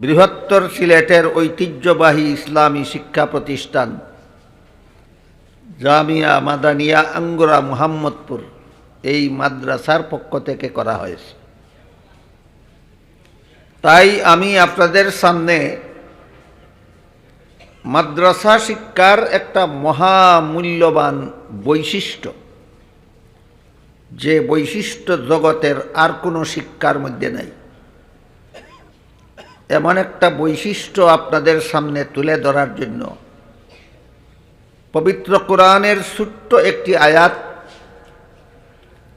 বৃহত্তর সিলেটের ঐতিহ্যবাহী ইসলামী শিক্ষা প্রতিষ্ঠান জামিয়া মাদানিয়া আঙ্গুরা মুহাম্মদপুর এই মাদ্রাসার পক্ষ থেকে করা হয়েছে। তাই আমি আপনাদের সামনে মাদ্রাসা শিক্ষার একটা মহামূল্যবান বৈশিষ্ট্য, যে বৈশিষ্ট্য জগতের আর কোনো শিক্ষার মধ্যে নাই, এমন একটা বৈশিষ্ট্য আপনাদের সামনে তুলে ধরার জন্য পবিত্র কোরআনের ছোট্ট একটি আয়াত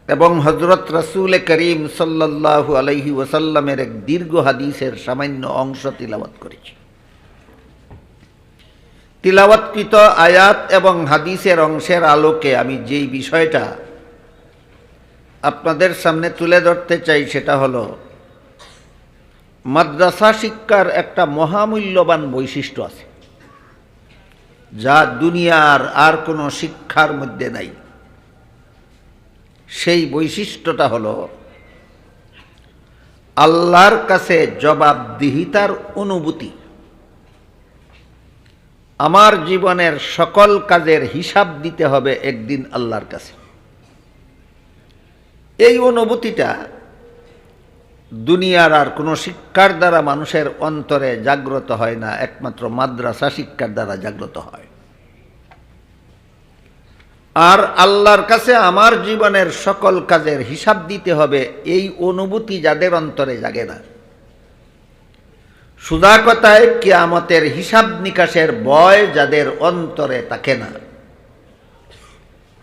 এবং হযরত রাসূল করিম সাল্লাল্লাহু আলাইহি ওয়াসাল্লামের এক দীর্ঘ হাদিসের সামান্য অংশ তিলাওয়াত করেছি। তিলাওয়াতকৃত আয়াত এবং হাদিসের অংশের আলোকে আমি যেই বিষয়টা আপনাদের সামনে তুলে ধরতে চাই সেটা হলো মাদ্রাসা শিক্ষার একটা মহামূল্যবান বৈশিষ্ট্য আছে, যা দুনিয়ার আর কোনো শিক্ষার মধ্যে নাই। সেই বৈশিষ্ট্যটা হলো আল্লাহর কাছে জবাবদিহিতার অনুভূতি। আমার জীবনের সকল কাজের হিসাব দিতে হবে একদিন আল্লাহর কাছে। এই অনুভূতিটা দুনিয়ার আর কোনো শিক্ষার দ্বারা মানুষের অন্তরে জাগ্রত হয় না, একমাত্র মাদ্রাসা শিক্ষার দ্বারা জাগ্রত হয়। আর আল্লাহর কাছে আমার জীবনের সকল কাজের হিসাব দিতে হবে, এই অনুভূতি যাদের অন্তরে জাগে না, সুদা কথায় কিয়ামতের হিসাব নিকাশের ভয় যাদের অন্তরে থাকে না,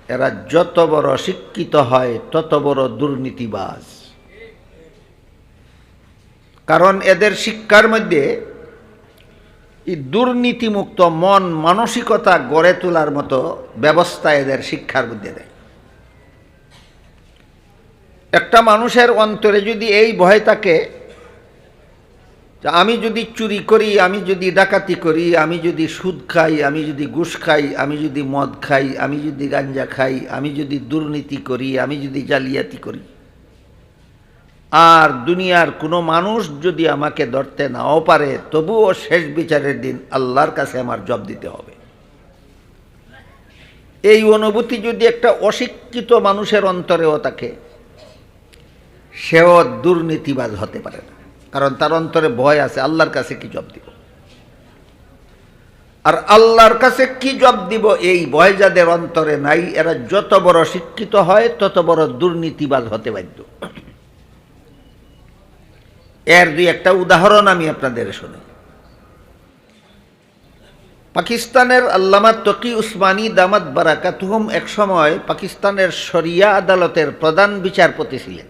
এরা যত বড় শিক্ষিত হয় তত বড় দুর্নীতিবাজ। কারণ এদের শিক্ষার মধ্যে এই দুর্নীতিমুক্ত মন মানসিকতা গড়ে তোলার মতো ব্যবস্থা এদের শিক্ষার মধ্যে দেয়। একটা মানুষের অন্তরে যদি এই ভয় থাকে যে আমি যদি চুরি করি, আমি যদি ডাকাতি করি, আমি যদি সুদ খাই, আমি যদি ঘুষ খাই, আমি যদি মদ খাই, আমি যদি গাঞ্জা খাই, আমি যদি দুর্নীতি করি, আমি যদি জালিয়াতি করি, আর দুনিয়ার কোনো মানুষ যদি আমাকে ধরতে নাও পারে, তবুও শেষ বিচারের দিন আল্লাহর কাছে আমার জবাব দিতে হবে, এই অনুভূতি যদি একটা অশিক্ষিত মানুষের অন্তরেও থাকে, সেও দুর্নীতিবাজ হতে পারে না। কারণ তার অন্তরে ভয় আছে, আল্লাহর কাছে কি জবাব দিব। আর আল্লাহর কাছে কি জবাব দিব এই ভয় যাদের অন্তরে নাই, এরা যত বড় শিক্ষিত হয় তত বড় দুর্নীতিবাজ হতে বাধ্য। এর দুই একটা উদাহরণ আমি আপনাদের শুনি। পাকিস্তানের আল্লামা তকি উসমানী দামাত বারাকাতুহুম এক সময় পাকিস্তানের শরিয়া আদালতের প্রধান বিচারপতি ছিলেন।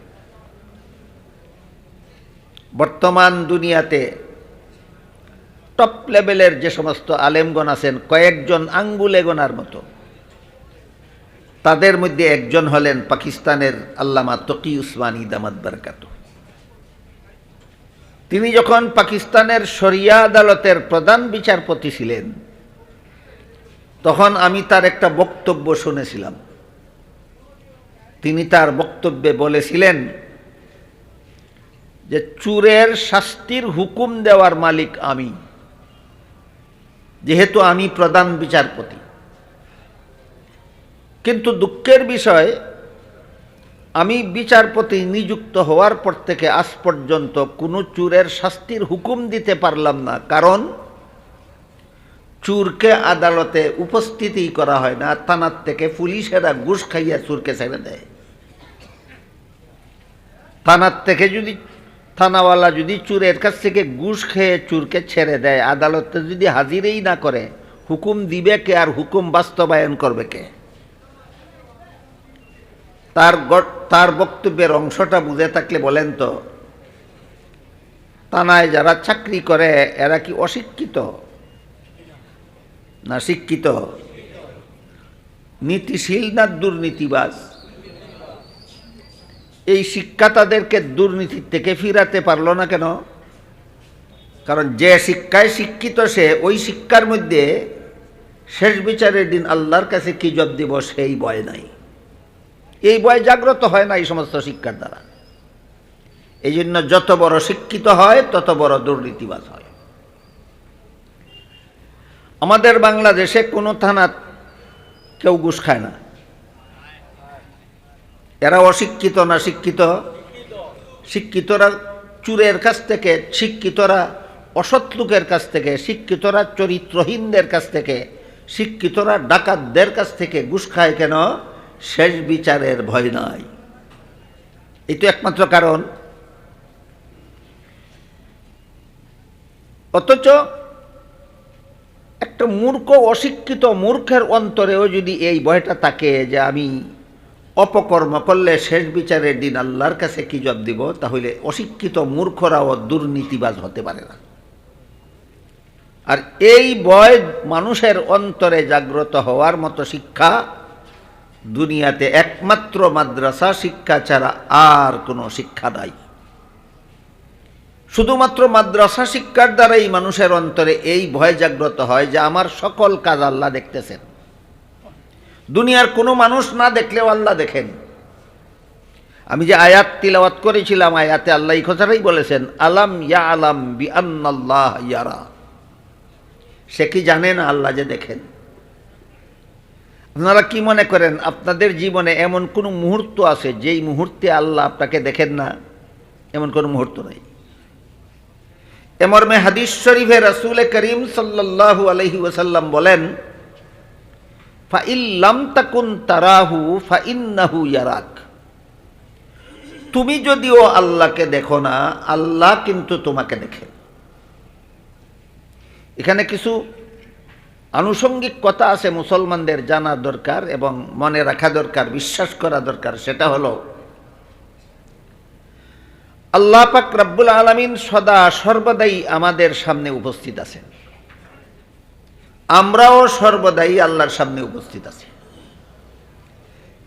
বর্তমান দুনিয়াতে টপ লেভেলের যে সমস্ত আলেমগণ আছেন, কয়েকজন আঙ্গুলে গোনার মতো, তাদের মধ্যে একজন হলেন পাকিস্তানের আল্লামা তকি উসমানী দামাত বারাকাতুহু। তিনি যখন পাকিস্তানের শরিয়া আদালতের প্রধান বিচারপতি ছিলেন, তখন আমি তার একটা বক্তব্য শুনেছিলাম। তিনি তার বক্তব্যে বলেছিলেন যে চোরের শাস্তির হুকুম দেওয়ার মালিক আমি, যেহেতু আমি প্রধান বিচারপতি। কিন্তু দুঃখের বিষয়, আমি বিচারপতি নিযুক্ত হওয়ার পর থেকে আজ পর্যন্ত কোনো চোরের শাস্তির হুকুম দিতে পারলাম না, কারণ চোরকে আদালতে উপস্থিতই করা হয় না, থানার থেকে পুলিশেরা ঘুষ খাইয়া চোরকে ছেড়ে দেয়। থানার থেকে যদি থানাওয়ালা যদি চোরের কাছ থেকে ঘুষ খেয়ে চোরকে ছেড়ে দেয়, আদালতে যদি হাজিরই না করে, হুকুম দিবে কে আর হুকুম বাস্তবায়ন করবে কে? তার বক্তব্যের অংশটা বুঝে থাকলে বলেন তো, থানায় যারা চাকরি করে এরা কি অশিক্ষিত না শিক্ষিত? নীতিশীল না দুর্নীতিবাজ? এই শিক্ষা তাদেরকে দুর্নীতির থেকে ফিরাতে পারলো না কেন? কারণ যে শিক্ষায় শিক্ষিত সে ওই শিক্ষার মধ্যে শেষ বিচারের দিন আল্লাহর কাছে কি জবাব দিব সেই ভয় নাই। এই ভয় জাগ্রত হয় না এই সমস্ত শিক্ষার দ্বারা। এই জন্য যত বড় শিক্ষিত হয় তত বড় দুর্নীতিবাজ হয়। আমাদের বাংলাদেশে কোনো থানাত কেউ ঘুষ খায় না। এরা অশিক্ষিত না শিক্ষিত? শিক্ষিতরা চুরের কাছ থেকে, শিক্ষিতরা অসৎ লোকের কাছ থেকে, শিক্ষিতরা চরিত্রহীনদের কাছ থেকে, শিক্ষিতরা ডাকাতদের কাছ থেকে ঘুষ খায় কেন? শেষ বিচারের ভয় নাই। এই তো একমাত্র কারণ। অথচ একটা মূর্খ, অশিক্ষিত মূর্খের অন্তরেও যদি এই ভয়টা থাকে যে আমি অপকর্ম করলে শেষ বিচারের দিন আল্লাহর কাছে কি জবাব দিব, তাহলে অশিক্ষিত মূর্খরাও দুর্নীতিবাজ হতে পারে না। আর এই ভয় মানুষের অন্তরে জাগ্রত হওয়ার মতো শিক্ষা দুনিয়াতে একমাত্র মাদ্রাসা শিক্ষা ছাড়া আর কোনো শিক্ষা নাই। শুধুমাত্র মাদ্রাসা শিক্ষার দ্বারাই মানুষের অন্তরে এই ভয় জাগ্রত হয় যে আমার সকল কাজ আল্লাহ দেখতেছেন। দুনিয়ার কোনো মানুষ না দেখলেও আল্লাহ দেখেন। আমি যে আয়াত তিলাওয়াত করেছিলাম, আয়াতে আল্লাহ এই কথাটাই বলেছেন, আলাম ইয়া আলাম বি আন্নাল্লাহ ইয়ারা। সে কি জানে না আল্লাহ যে দেখেন? আপনারা কি মনে করেন আপনাদের জীবনে এমন কোনো মুহূর্ত আছে যেই মুহূর্তে আল্লাহ আপনাকে দেখেন না? এমন কোনো মুহূর্ত নাই। এমর্মে হাদিস শরীফে রাসূল করিম সাল্লাল্লাহু আলাইহি ওয়াসাল্লাম বলেন, ফাইল লাম তাকুন তারাহু ফাইন্নাহু ইয়ারাক। তুমি যদিও আল্লাহকে দেখো না, আল্লাহ কিন্তু তোমাকে দেখেন। এখানে কিছু আনুষঙ্গিক কথা আছে মুসলমানদের জানা দরকার এবং মনে রাখা দরকার, বিশ্বাস করা দরকার। সেটা হলো আল্লাহ পাক রব্বুল আলামিন সদা সর্বদাই আমাদের সামনে উপস্থিত আছেন। আমরাও সর্বদাই আল্লাহর সামনে উপস্থিত আছি।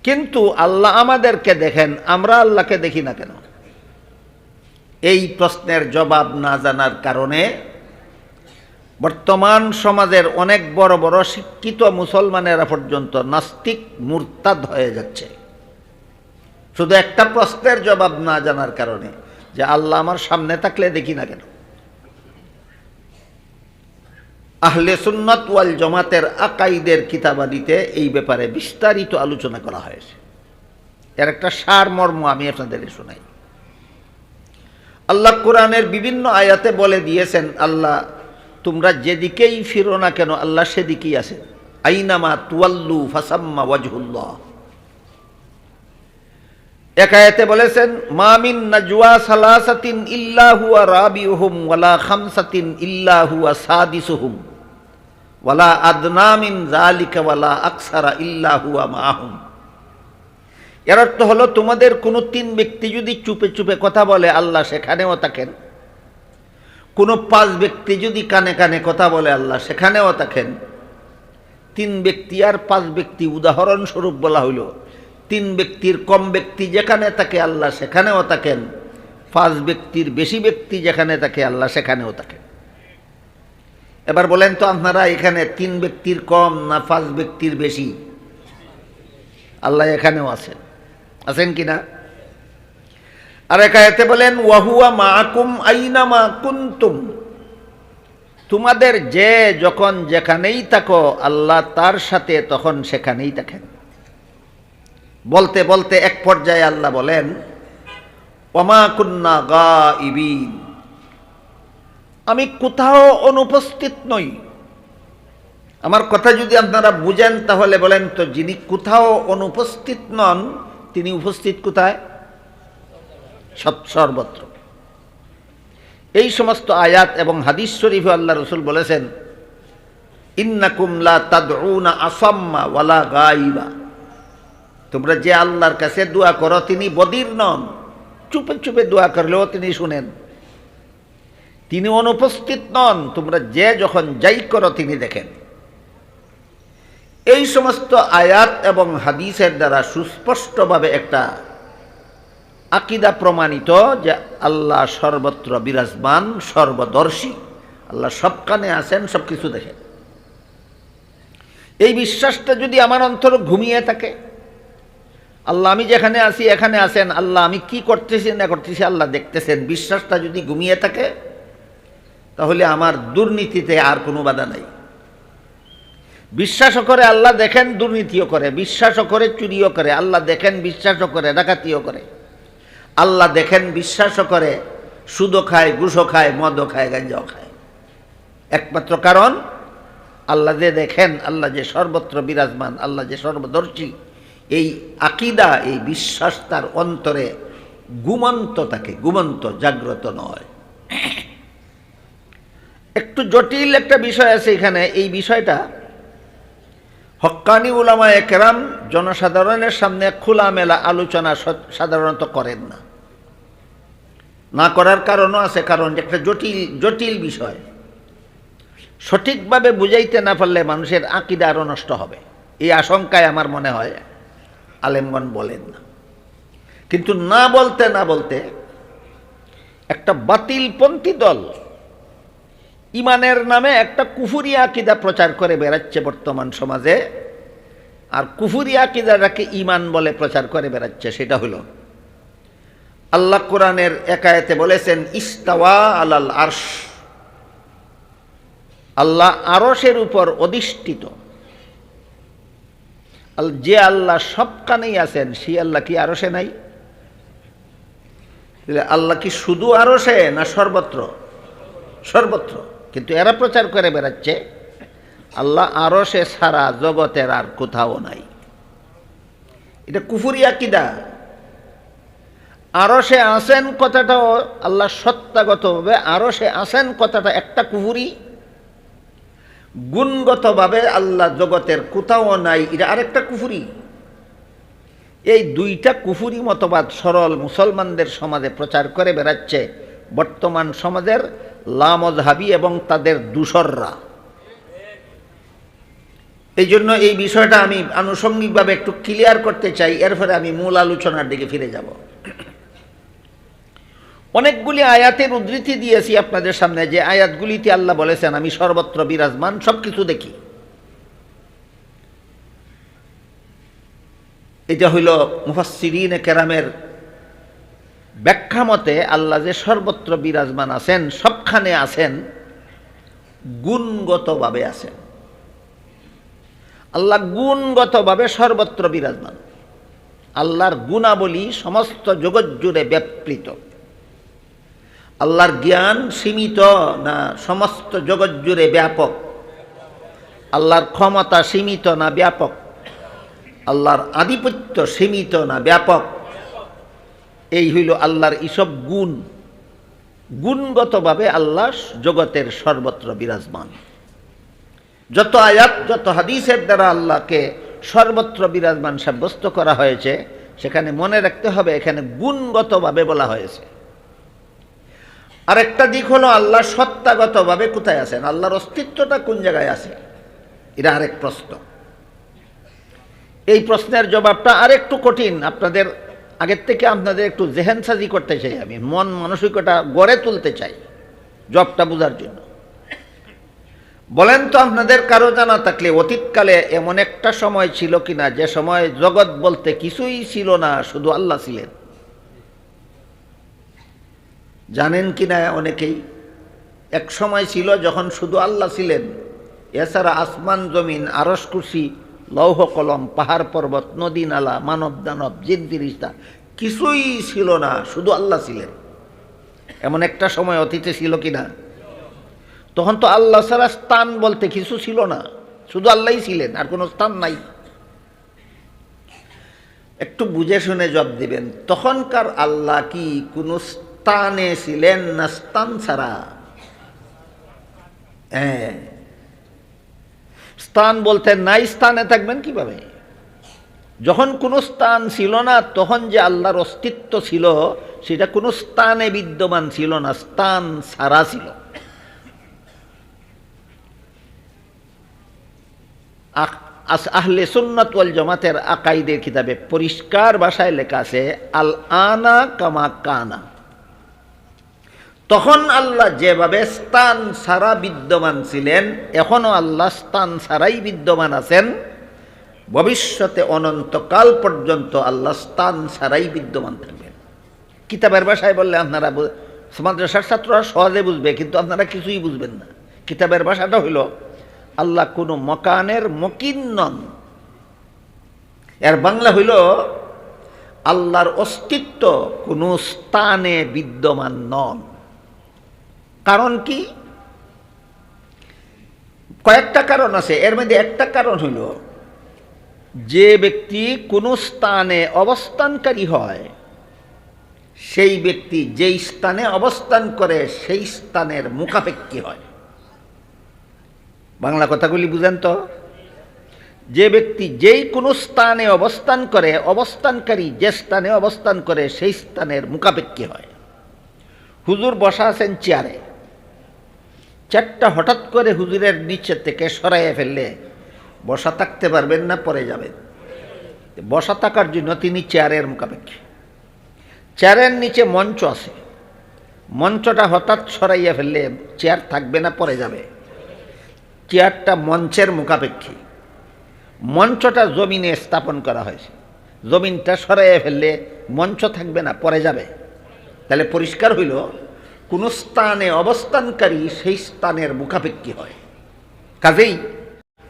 কিন্তু আল্লাহ আমাদেরকে দেখেন, আমরা আল্লাহকে দেখি না কেন? এই প্রশ্নের জবাব না জানার কারণে বর্তমান সমাজের অনেক বড় বড় শিক্ষিত মুসলমানেরা পর্যন্ত নাস্তিক, মুরতাদ হয়ে যাচ্ছে, শুধু একটা প্রশ্নের জবাব না জানার কারণে, যে আল্লাহ আমার সামনে থাকলে দেখি না কেন? আহলে সুন্নাত ওয়াল জামাতের আকাইদের কিতাবাদিতে এই ব্যাপারে বিস্তারিত আলোচনা করা হয়েছে। এর একটা সারমর্ম আমি আপনাদের শোনাই। আল্লাহ কোরআনের বিভিন্ন আয়াতে বলে দিয়েছেন, আল্লাহ তোমরা যেদিকেই ফিরো না কেন আল্লাহ সেদিকেই আছেন। আইনামা তুয়াল্লু ফাসাম্মা ওয়াজহুল্লাহ। এক আয়াতে বলেছেন, মা মিন নাজওয়া সালাসাতিন ইল্লা হুয়া রাবিউহুম ওয়ালা খামসাতিন ইল্লা হুয়া সাদিসুহুম ওয়ালা আদনা মিন যালিকা ওয়ালা আকসারা ইল্লা হুয়া মাআহুম। এর অর্থ হলো, তোমাদের কোনো তিন ব্যক্তি যদি চুপে চুপে কথা বলে আল্লাহ সেখানেও থাকেন। কোনো পাঁচ ব্যক্তি যদি কানে কানে কথা বলে আল্লাহ সেখানেও থাকেন। তিন ব্যক্তি আর পাঁচ ব্যক্তি উদাহরণস্বরূপ বলা হইল। তিন ব্যক্তির কম ব্যক্তি যেখানে থাকে আল্লাহ সেখানেও থাকেন, পাঁচ ব্যক্তির বেশি ব্যক্তি যেখানে থাকে আল্লাহ সেখানেও থাকেন। এবার বলেন তো আপনারা, এখানে তিন ব্যক্তির কম না পাঁচ ব্যক্তির বেশি? আল্লাহ এখানেও আছেন, আছেন কিনা? আর এক আয়াতে বলেন, ওয়াহুয়া মাআকুম আইনামা কুনতুম। তোমাদের যে যখন যেখানেই থাকো আল্লাহ তার সাথে তখন সেখানেই থাকেন। বলতে বলতে এক পর্যায়ে আল্লাহ বলেন, ওমা কুন্না গাইবিন। আমি কোথাও অনুপস্থিত নই। আমার কথা যদি আপনারা বুঝেন তাহলে বলেন তো, যিনি কোথাও অনুপস্থিত নন তিনি উপস্থিত কোথায়? সর্বত্র। এই সমস্ত আয়াত এবং হাদিস শরীফে আল্লাহ রাসূল বলেছেন, ইন্নাকুম লা তাদউনা আসাম্মা ওয়ালা গায়িবা। তোমরা যে আল্লাহর কাছে দোয়া করো তিনি বদির নন। চুপে চুপে দোয়া করলেও তিনি শুনেন। তিনি অনুপস্থিত নন। তোমরা যে যখন যাই করো তিনি দেখেন। এই সমস্ত আয়াত এবং হাদিসের দ্বারা সুস্পষ্টভাবে একটা আকীদা প্রমাণিত যে আল্লাহ সর্বত্র বিরাজমান, সর্বদর্শী। আল্লাহ সব কানে আছেন, সব কিছু দেখেন। এই বিশ্বাসটা যদি আমার অন্তরে ঘুমিয়ে থাকে আল্লাহ আমি যেখানে আছি এখানে আছেন, আল্লাহ আমি কি করতেছি না করতেছি আল্লাহ দেখতেছেন, বিশ্বাসটা যদি ঘুমিয়ে থাকে তাহলে আমার দুর্নীতিতে আর কোনো বাধা নাই। বিশ্বাসও করে আল্লাহ দেখেন, দুর্নীতিও করে, বিশ্বাসও করে চুরিও করে, আল্লাহ দেখেন, বিশ্বাসও করে ডাকাতিও করে, আল্লাহ দেখেন, বিশ্বাসও করে সুদও খায়, ঘুষও খায়, মদও খায়, গাঞ্জাও খায়। একমাত্র কারণ আল্লাহ যে দেখেন, আল্লাহ যে সর্বত্র বিরাজমান, আল্লাহ যে সর্বদর্শী, এই আকীদা, এই বিশ্বাস তার অন্তরে ঘুমন্ত থাকে, ঘুমন্ত, জাগ্রত নয়। একটু জটিল একটা বিষয় আছে এখানে। এই বিষয়টা হক্কানি উলামায়ে কেরাম জনসাধারণের সামনে খোলামেলা আলোচনা সাধারণত করেন না। না করার কারণও আছে, কারণ একটা জটিল বিষয় সঠিকভাবে বুঝাইতে না পারলে মানুষের আকীদা আরও নষ্ট হবে, এই আশঙ্কায় আমার মনে হয় আলেমগণ বলেন না। কিন্তু না বলতে একটা বাতিলপন্থী দল ইমানের নামে একটা কুফুরি আকীদা প্রচার করে বেড়াচ্ছে বর্তমান সমাজে, আর কুফুরি আকীদাটাকে ঈমান বলে প্রচার করে বেড়াচ্ছে। সেটা হলো আল্লাহ কোরআনের এক আয়াতে বলেছেন ইস্তাওয়া আলাল আরশ, আল্লাহ আরশের উপর অধিষ্ঠিত। যে আল্লাহ সবখানেই আছেন সেই আল্লাহ কি আরশে নাই? আল্লাহ কি শুধু আরশে না সর্বত্র? সর্বত্র। কিন্তু এরা প্রচার করে বেড়াচ্ছে আল্লাহ আরশে ছাড়া জগতের আর কোথাও নাই। এটা কুফুরি আকীদা। আরশে আছেন কথাটাও আল্লাহ সত্তাগতভাবে আরশে আছেন কথাটা একটা কুফুরি, গুণগতভাবে আল্লাহ জগতের কোথাও নাই এটা আরেকটা কুফুরি। এই দুইটা কুফুরি মতবাদ সরল মুসলমানদের সমাজে প্রচার করে বেড়াচ্ছে বর্তমান সমাজের লামজহাবি এবং তাদের দূষররা। এই জন্য এই বিষয়টা আমি আনুষঙ্গিকভাবে একটু ক্লিয়ার করতে চাই, এরপরে আমি মূল আলোচনার দিকে ফিরে যাব। অনেকগুলি আয়াতের উদ্ধৃতি দিয়েছি আপনাদের সামনে, যে আয়াতগুলিতে আল্লাহ বলেছেন আমি সর্বত্র বিরাজমান, সব কিছু দেখি। এটা হইল মুফাসসিরিনে কেরামের ব্যাখ্যা মতে আল্লাহ যে সর্বত্র বিরাজমান আছেন, সবখানে আছেন, গুণগতভাবে আছেন। আল্লাহ গুণগতভাবে সর্বত্র বিরাজমান। আল্লাহর গুণাবলী সমস্ত জগৎ জুড়ে ব্যাপৃত। আল্লাহর জ্ঞান সীমিত না সমস্ত জগৎ জুড়ে ব্যাপক? আল্লাহর ক্ষমতা সীমিত না ব্যাপক? আল্লাহর আধিপত্য সীমিত না ব্যাপক? এই হইল আল্লাহর এইসব গুণ। গুণগতভাবে আল্লাহ জগতের সর্বত্র বিরাজমান। যত আয়াত, যত হাদিসের দ্বারা আল্লাহকে সর্বত্র বিরাজমান সাব্যস্ত করা হয়েছে, সেখানে মনে রাখতে হবে এখানে গুণগতভাবে বলা হয়েছে। আরেকটা দিক হলো আল্লাহ সত্তাগতভাবে কোথায় আছেন, আল্লাহর অস্তিত্বটা কোন জায়গায় আছে, এটা আরেক প্রশ্ন। এই প্রশ্নের জবাবটা আরেকটু কঠিন। আপনাদের আগের থেকে আপনাদের একটু জেহেনসাজি করতে চাই, আমি মন মানসিকতা গড়ে তুলতে চাই জবটা বোঝার জন্য। বলেন তো আপনাদের কারো জানা থাকলে অতীতকালে এমন একটা সময় ছিল কিনা যে সময় জগৎ বলতে কিছুই ছিল না, শুধু আল্লাহ ছিলেন? জানেন কিনা অনেকেই? এক সময় ছিল যখন শুধু আল্লাহ ছিলেন, এছাড়া আসমান জমিন, আরশ কুরসি, লৌহ কলম, পাহাড় পর্বত, নদী নালা, মানব দানব, জিন ফেরেশতা কিছুই ছিল না, শুধু আল্লাহ ছিলেন। এমন একটা সময় অতীতে ছিল কিনা? তখন তো আল্লাহ ছাড়া স্থান বলতে কিছু ছিল না, শুধু আল্লাহই ছিলেন, আর কোনো স্থান নাই। একটু বুঝে শুনে জবাব দিবেন, তখনকার আল্লাহ কি কোনো স্থানে ছিলেন না স্থান ছাড়া? হ্যাঁ, স্থান বলতে নাই, স্থানে থাকবেন কিভাবে? যখন কোনো স্থান ছিল না তখন যে আল্লাহর অস্তিত্ব ছিল সেটা কোনো স্থানে বিদ্যমান ছিল না, স্থান ছাড়া ছিল। আহলে সুন্নাত ওয়াল জামাতের আকাইদের কিতাবে পরিষ্কার ভাষায় লেখা আছে আল আনা কামা কানা। তখন আল্লাহ যেভাবে স্থান ছাড়া বিদ্যমান ছিলেন, এখনো আল্লাহ স্থান ছাড়াই বিদ্যমান আছেন। ভবিষ্যতে অনন্তকাল পর্যন্ত আল্লাহ স্থান ছাড়াই বিদ্যমান থাকবেন। কিতাবের ভাষায় বললে আপনারা মাদ্রাসার ছাত্ররা সহজে বুঝবে, কিন্তু আপনারা কিছুই বুঝবেন না। কিতাবের ভাষাটা হইল আল্লাহ কোনো মকানের মকিন নন। এর বাংলা হইল আল্লাহর অস্তিত্ব কোনো স্থানে বিদ্যমান নন। কারণ কি? কয়েকটা কারণ আছে। এর মধ্যে একটা কারণ হইল যে ব্যক্তি কোনো স্থানে অবস্থানকারী হয়, সেই ব্যক্তি যেই স্থানে অবস্থান করে সেই স্থানের মুখাপেক্ষী হয়। বাংলা কথাগুলি বুঝেন তো? যে ব্যক্তি যেই কোনো স্থানে অবস্থান করে, অবস্থানকারী যে স্থানে অবস্থান করে সেই স্থানের মুখাপেক্ষী হয়। হুজুর বসা আছেন চেয়ারে, চেয়ারটা হঠাৎ করে হুজুরের নিচে থেকে সরাইয়া ফেললে বসা থাকতে পারবেন না, পড়ে যাবেন। বসা থাকার জন্য তিনি চেয়ারের মুখাপেক্ষী। চেয়ারের নিচে মঞ্চ আছে, মঞ্চটা হঠাৎ সরাইয়া ফেললে চেয়ার থাকবে না, পড়ে যাবে। চেয়ারটা মঞ্চের মুখাপেক্ষী। মঞ্চটা জমিনে স্থাপন করা হয়েছে, জমিনটা সরাইয়া ফেললে মঞ্চ থাকবে না, পড়ে যাবে। তাহলে পরিষ্কার হইল কোন স্থানে অবস্থানকারী সেই স্থানের মুখাপেক্ষী হয়। কাজেই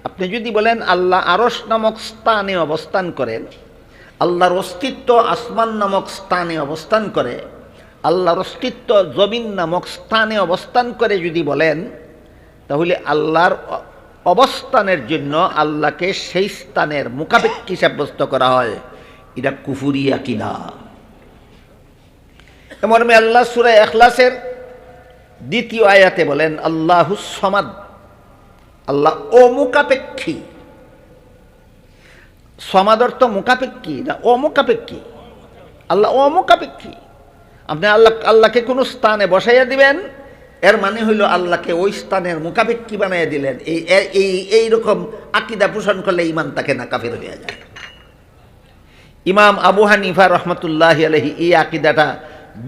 আপনি যদি বলেন আল্লাহ আরশ নামক স্থানে অবস্থান করেন, আল্লাহর অস্তিত্ব আসমান নামক স্থানে অবস্থান করে, আল্লাহর অস্তিত্ব জমিন নামক স্থানে অবস্থান করে যদি বলেন, তাহলে আল্লাহর অবস্থানের জন্য আল্লাহকে সেই স্থানের মুখাপেক্ষী সাব্যস্ত করা হয়। এটা কুফরি আকীদা। মর্মে আল্লাহ সূরা ইখলাসের 2য় আয়াতে বলেন আল্লাহুস সামাদ, আল্লাহ অমুখাপেক্ষী। সমাদ অর্থ মুখাপেক্ষী না অমুখাপেক্ষী। আল্লাহ অমুখাপেক্ষী। আপনি আল্লাহকে কোনো স্থানে বসাইয়া দিবেন, এর মানে হইল আল্লাহকে ওই স্থানের মুখাপেক্ষী বানাইয়া দিলেন। এইরকম আকীদা পোষণ করলে ঈমান তাকে না, কাফের হয়ে যায়। ইমাম আবু হানিফা রহমতুল্লাহি আলাইহি এই আকীদাটা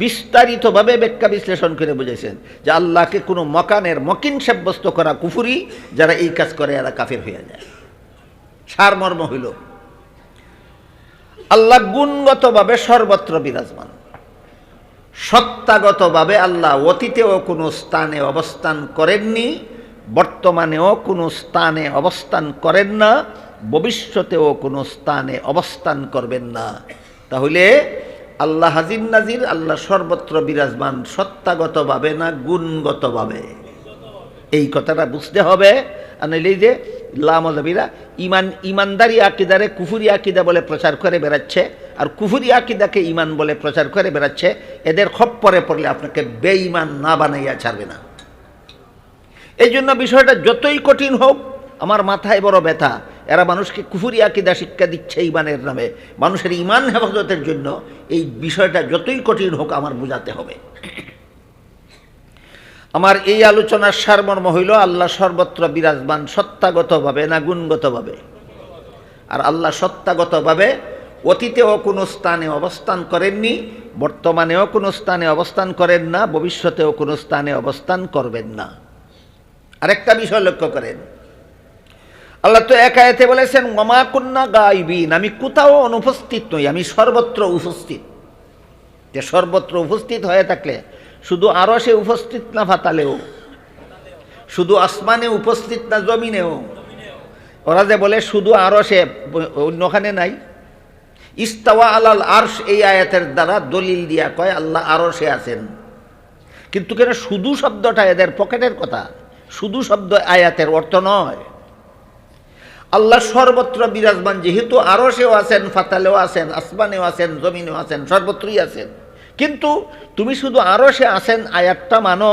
বিস্তারিতভাবে ব্যাখ্যা বিশ্লেষণ করে বুঝেছেন যে আল্লাহকে কোনো মকানের মকিন সাব্যস্ত করা কুফরি, যারা এই কাজ করে এরা কাফের হয়ে যায়। সারমর্ম হইল আল্লাহ গুণগতভাবে সর্বত্র বিরাজমান। সত্তাগতভাবে আল্লাহ অতীতেও কোনো স্থানে অবস্থান করেননি, বর্তমানেও কোনো স্থানে অবস্থান করেন না, ভবিষ্যতেও কোনো স্থানে অবস্থান করবেন না। তাহলে আল্লাহ হাজির নাজির, আল্লাহ সর্বত্র বিরাজমান, সত্তাগতভাবে না গুণগতভাবে। এই কথাটা বুঝতে হবে। আর নইলে যে লামজাবিরা ইমানদারি আকিদারে কুফুরি আকিদা বলে প্রচার করে বেড়াচ্ছে, আর কুফুরি আকিদাকে ইমান বলে প্রচার করে বেড়াচ্ছে, এদের খপ্পরে পড়লে আপনাকে বেঈমান না বানাইয়া ছাড়বে না। এই জন্য বিষয়টা যতই কঠিন হোক, আমার মাথায় বড় ব্যথা। এরা মানুষকে কুফুরি আকিদা শিক্ষা দিচ্ছে ইমানের নামে, মানুষের ইমান হেফাজতের জন্য। এই বিষয়টা যতই কঠিন হোক আমার বোঝাতে হবে। আমার এই আলোচনার সারমর্ম হইল আল্লাহ সর্বত্র বিরাজমান, সত্তাগতভাবে না গুণগতভাবে। আর আল্লাহ সত্তাগতভাবে অতীতেও কোনো স্থানে অবস্থান করেননি, বর্তমানেও কোনো স্থানে অবস্থান করেন না, ভবিষ্যতেও কোনো স্থানে অবস্থান করবেন না। আরেকটা বিষয় লক্ষ্য করেন, আল্লাহ তো এক আয়াতে বলেছেন ওমা কুন্না গায়বিন, আমি কোথাও অনুপস্থিত নই, আমি সর্বত্র উপস্থিত। যে সর্বত্র উপস্থিত হয়ে থাকলে শুধু আরশে উপস্থিত না ফাতালেও, শুধু আসমানে উপস্থিত না জমিনেও। ওরা যে বলে শুধু আরশে, অন্যখানে নাই। ইস্তাওয়া আলাল আরশ এই আয়াতের দ্বারা দলিল দিয়া কয় আল্লাহ আরশে আছেন। কিন্তু কেন শুধু শব্দটা এদের পকেটের কথা, শুধু শব্দ আয়াতের অর্থ নয়। আল্লাহ সর্বত্র বিরাজমান, যেহেতু আরশেও আছেন, ফাতালেও আছেন, আসমানেও আছেন, জমিনেও আছেন, সর্বত্রই আছেন। কিন্তু তুমি শুধু আরশে আছেন আয়াতটা মানো,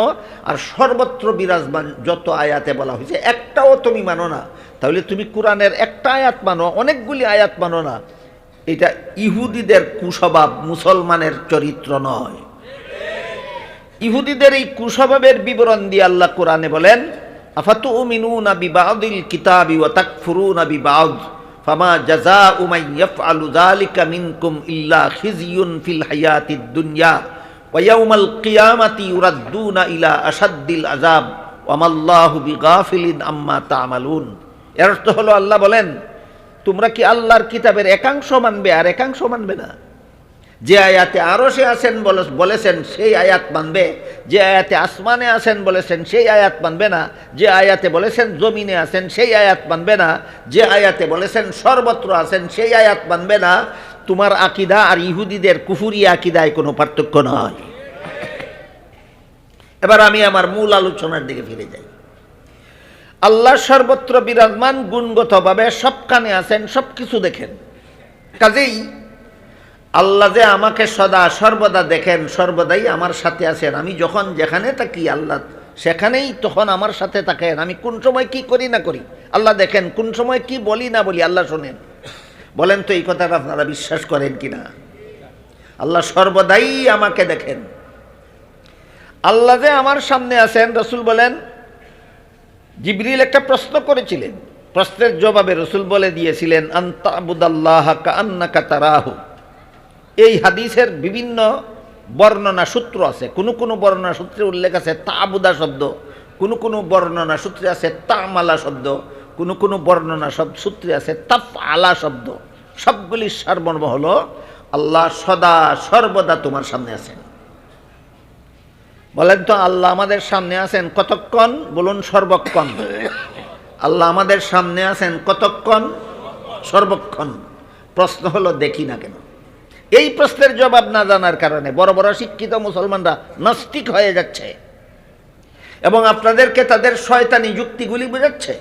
আর সর্বত্র বিরাজমান যত আয়াতে বলা হয়েছে একটাও তুমি মানো না। তাহলে তুমি কোরআনের একটা আয়াত মানো, অনেকগুলি আয়াত মানো না। এটা ইহুদিদের কুস্বভাব, মুসলমানের চরিত্র নয়। ইহুদিদের এই কুস্বভাবের বিবরণ দিয়ে আল্লাহ কোরআনে বলেন আফাতুমিনুনা বিবাদিল কিতাবি ওয়া তাকফুরুনা বিবাদ ফামা জাযাউ মান ইয়াফআলু যালিকা মিনকুম ইল্লা খিজিয়ুন ফিল হায়াতিদ দুনিয়া ওয়া ইয়াউমাল কিয়ামাতি ইউরাদ্দুনা ইলা আশাদ্দিল আযাব ওয়া মাল্লাহু বিগাফিলিন আম্মা তা'মালুন। এর অর্থ হলো আল্লাহ বলেন তোমরা কি আল্লাহর কিতাবের একাংশ মানবে আর একাংশ মানবে না? যে আয়াতে আরশে আছেন বলেছেন সেই আয়াত মানবে, যে আয়াতে আসমানে আছেন বলেছেন সেই আয়াত মানবে না, যে আয়াতে বলেছেন জমিনে আছেন সেই আয়াত মানবে না, যে আয়াতে বলেছেন সর্বত্র আছেন সেই আয়াত মানবে না। তোমার আকীদা আর ইহুদিদের কুফরি আকীদায় কোনো পার্থক্য নয়। এবার আমি আমার মূল আলোচনার দিকে ফিরে যাই। আল্লাহ সর্বত্র বিরাজমান, গুণগতভাবে সব কানে আছেন, সব কিছু দেখেন। কাজেই আল্লাহ যে আমাকে সদা সর্বদা দেখেন, সর্বদাই আমার সাথে আছেন। আমি যখন যেখানে থাকি আল্লাহ সেখানেই তখন আমার সাথে থাকেন। আমি কোন সময় কি করি না করি আল্লাহ দেখেন, কোন সময় কি বলি না বলি আল্লাহ শোনেন। বলেন তো এই কথাটা আপনারা বিশ্বাস করেন কিনা? আল্লাহ সর্বদাই আমাকে দেখেন। আল্লাহ যে আমার সামনে আছেন, রাসূল বলেন জিবরিল একটা প্রশ্ন করেছিলেন, প্রশ্নের জবাবে রাসূল বলে দিয়েছিলেন আনতা আবুদাল্লাহা কাআন্নাকা তারাহু। এই হাদিসের বিভিন্ন বর্ণনা সূত্র আছে। কোনো বর্ণনা সূত্রে উল্লেখ আছে তাবুদা শব্দ, কোনো বর্ণনা সূত্রে আছে তামালা শব্দ, কোনো বর্ণনা সূত্রে আছে তাফআলা শব্দ। সবগুলির সারমর্ম হলো আল্লাহ সদা সর্বদা তোমার সামনে আছেন। বলেন তো আল্লাহ আমাদের সামনে আছেন কতক্ষণ? বলুন সর্বক্ষণ। আল্লাহ আমাদের সামনে আছেন কতক্ষণ? সর্বক্ষণ। প্রশ্ন হলো দেখি না কেন? এই প্রশ্নের জবাব না জানার কারণে বড় বড় শিক্ষিত মুসলমানরা নাস্তিক হয়ে যাচ্ছে এবং আপনাদেরকে তাদের শয়তানি যুক্তিগুলি বোঝাচ্ছে।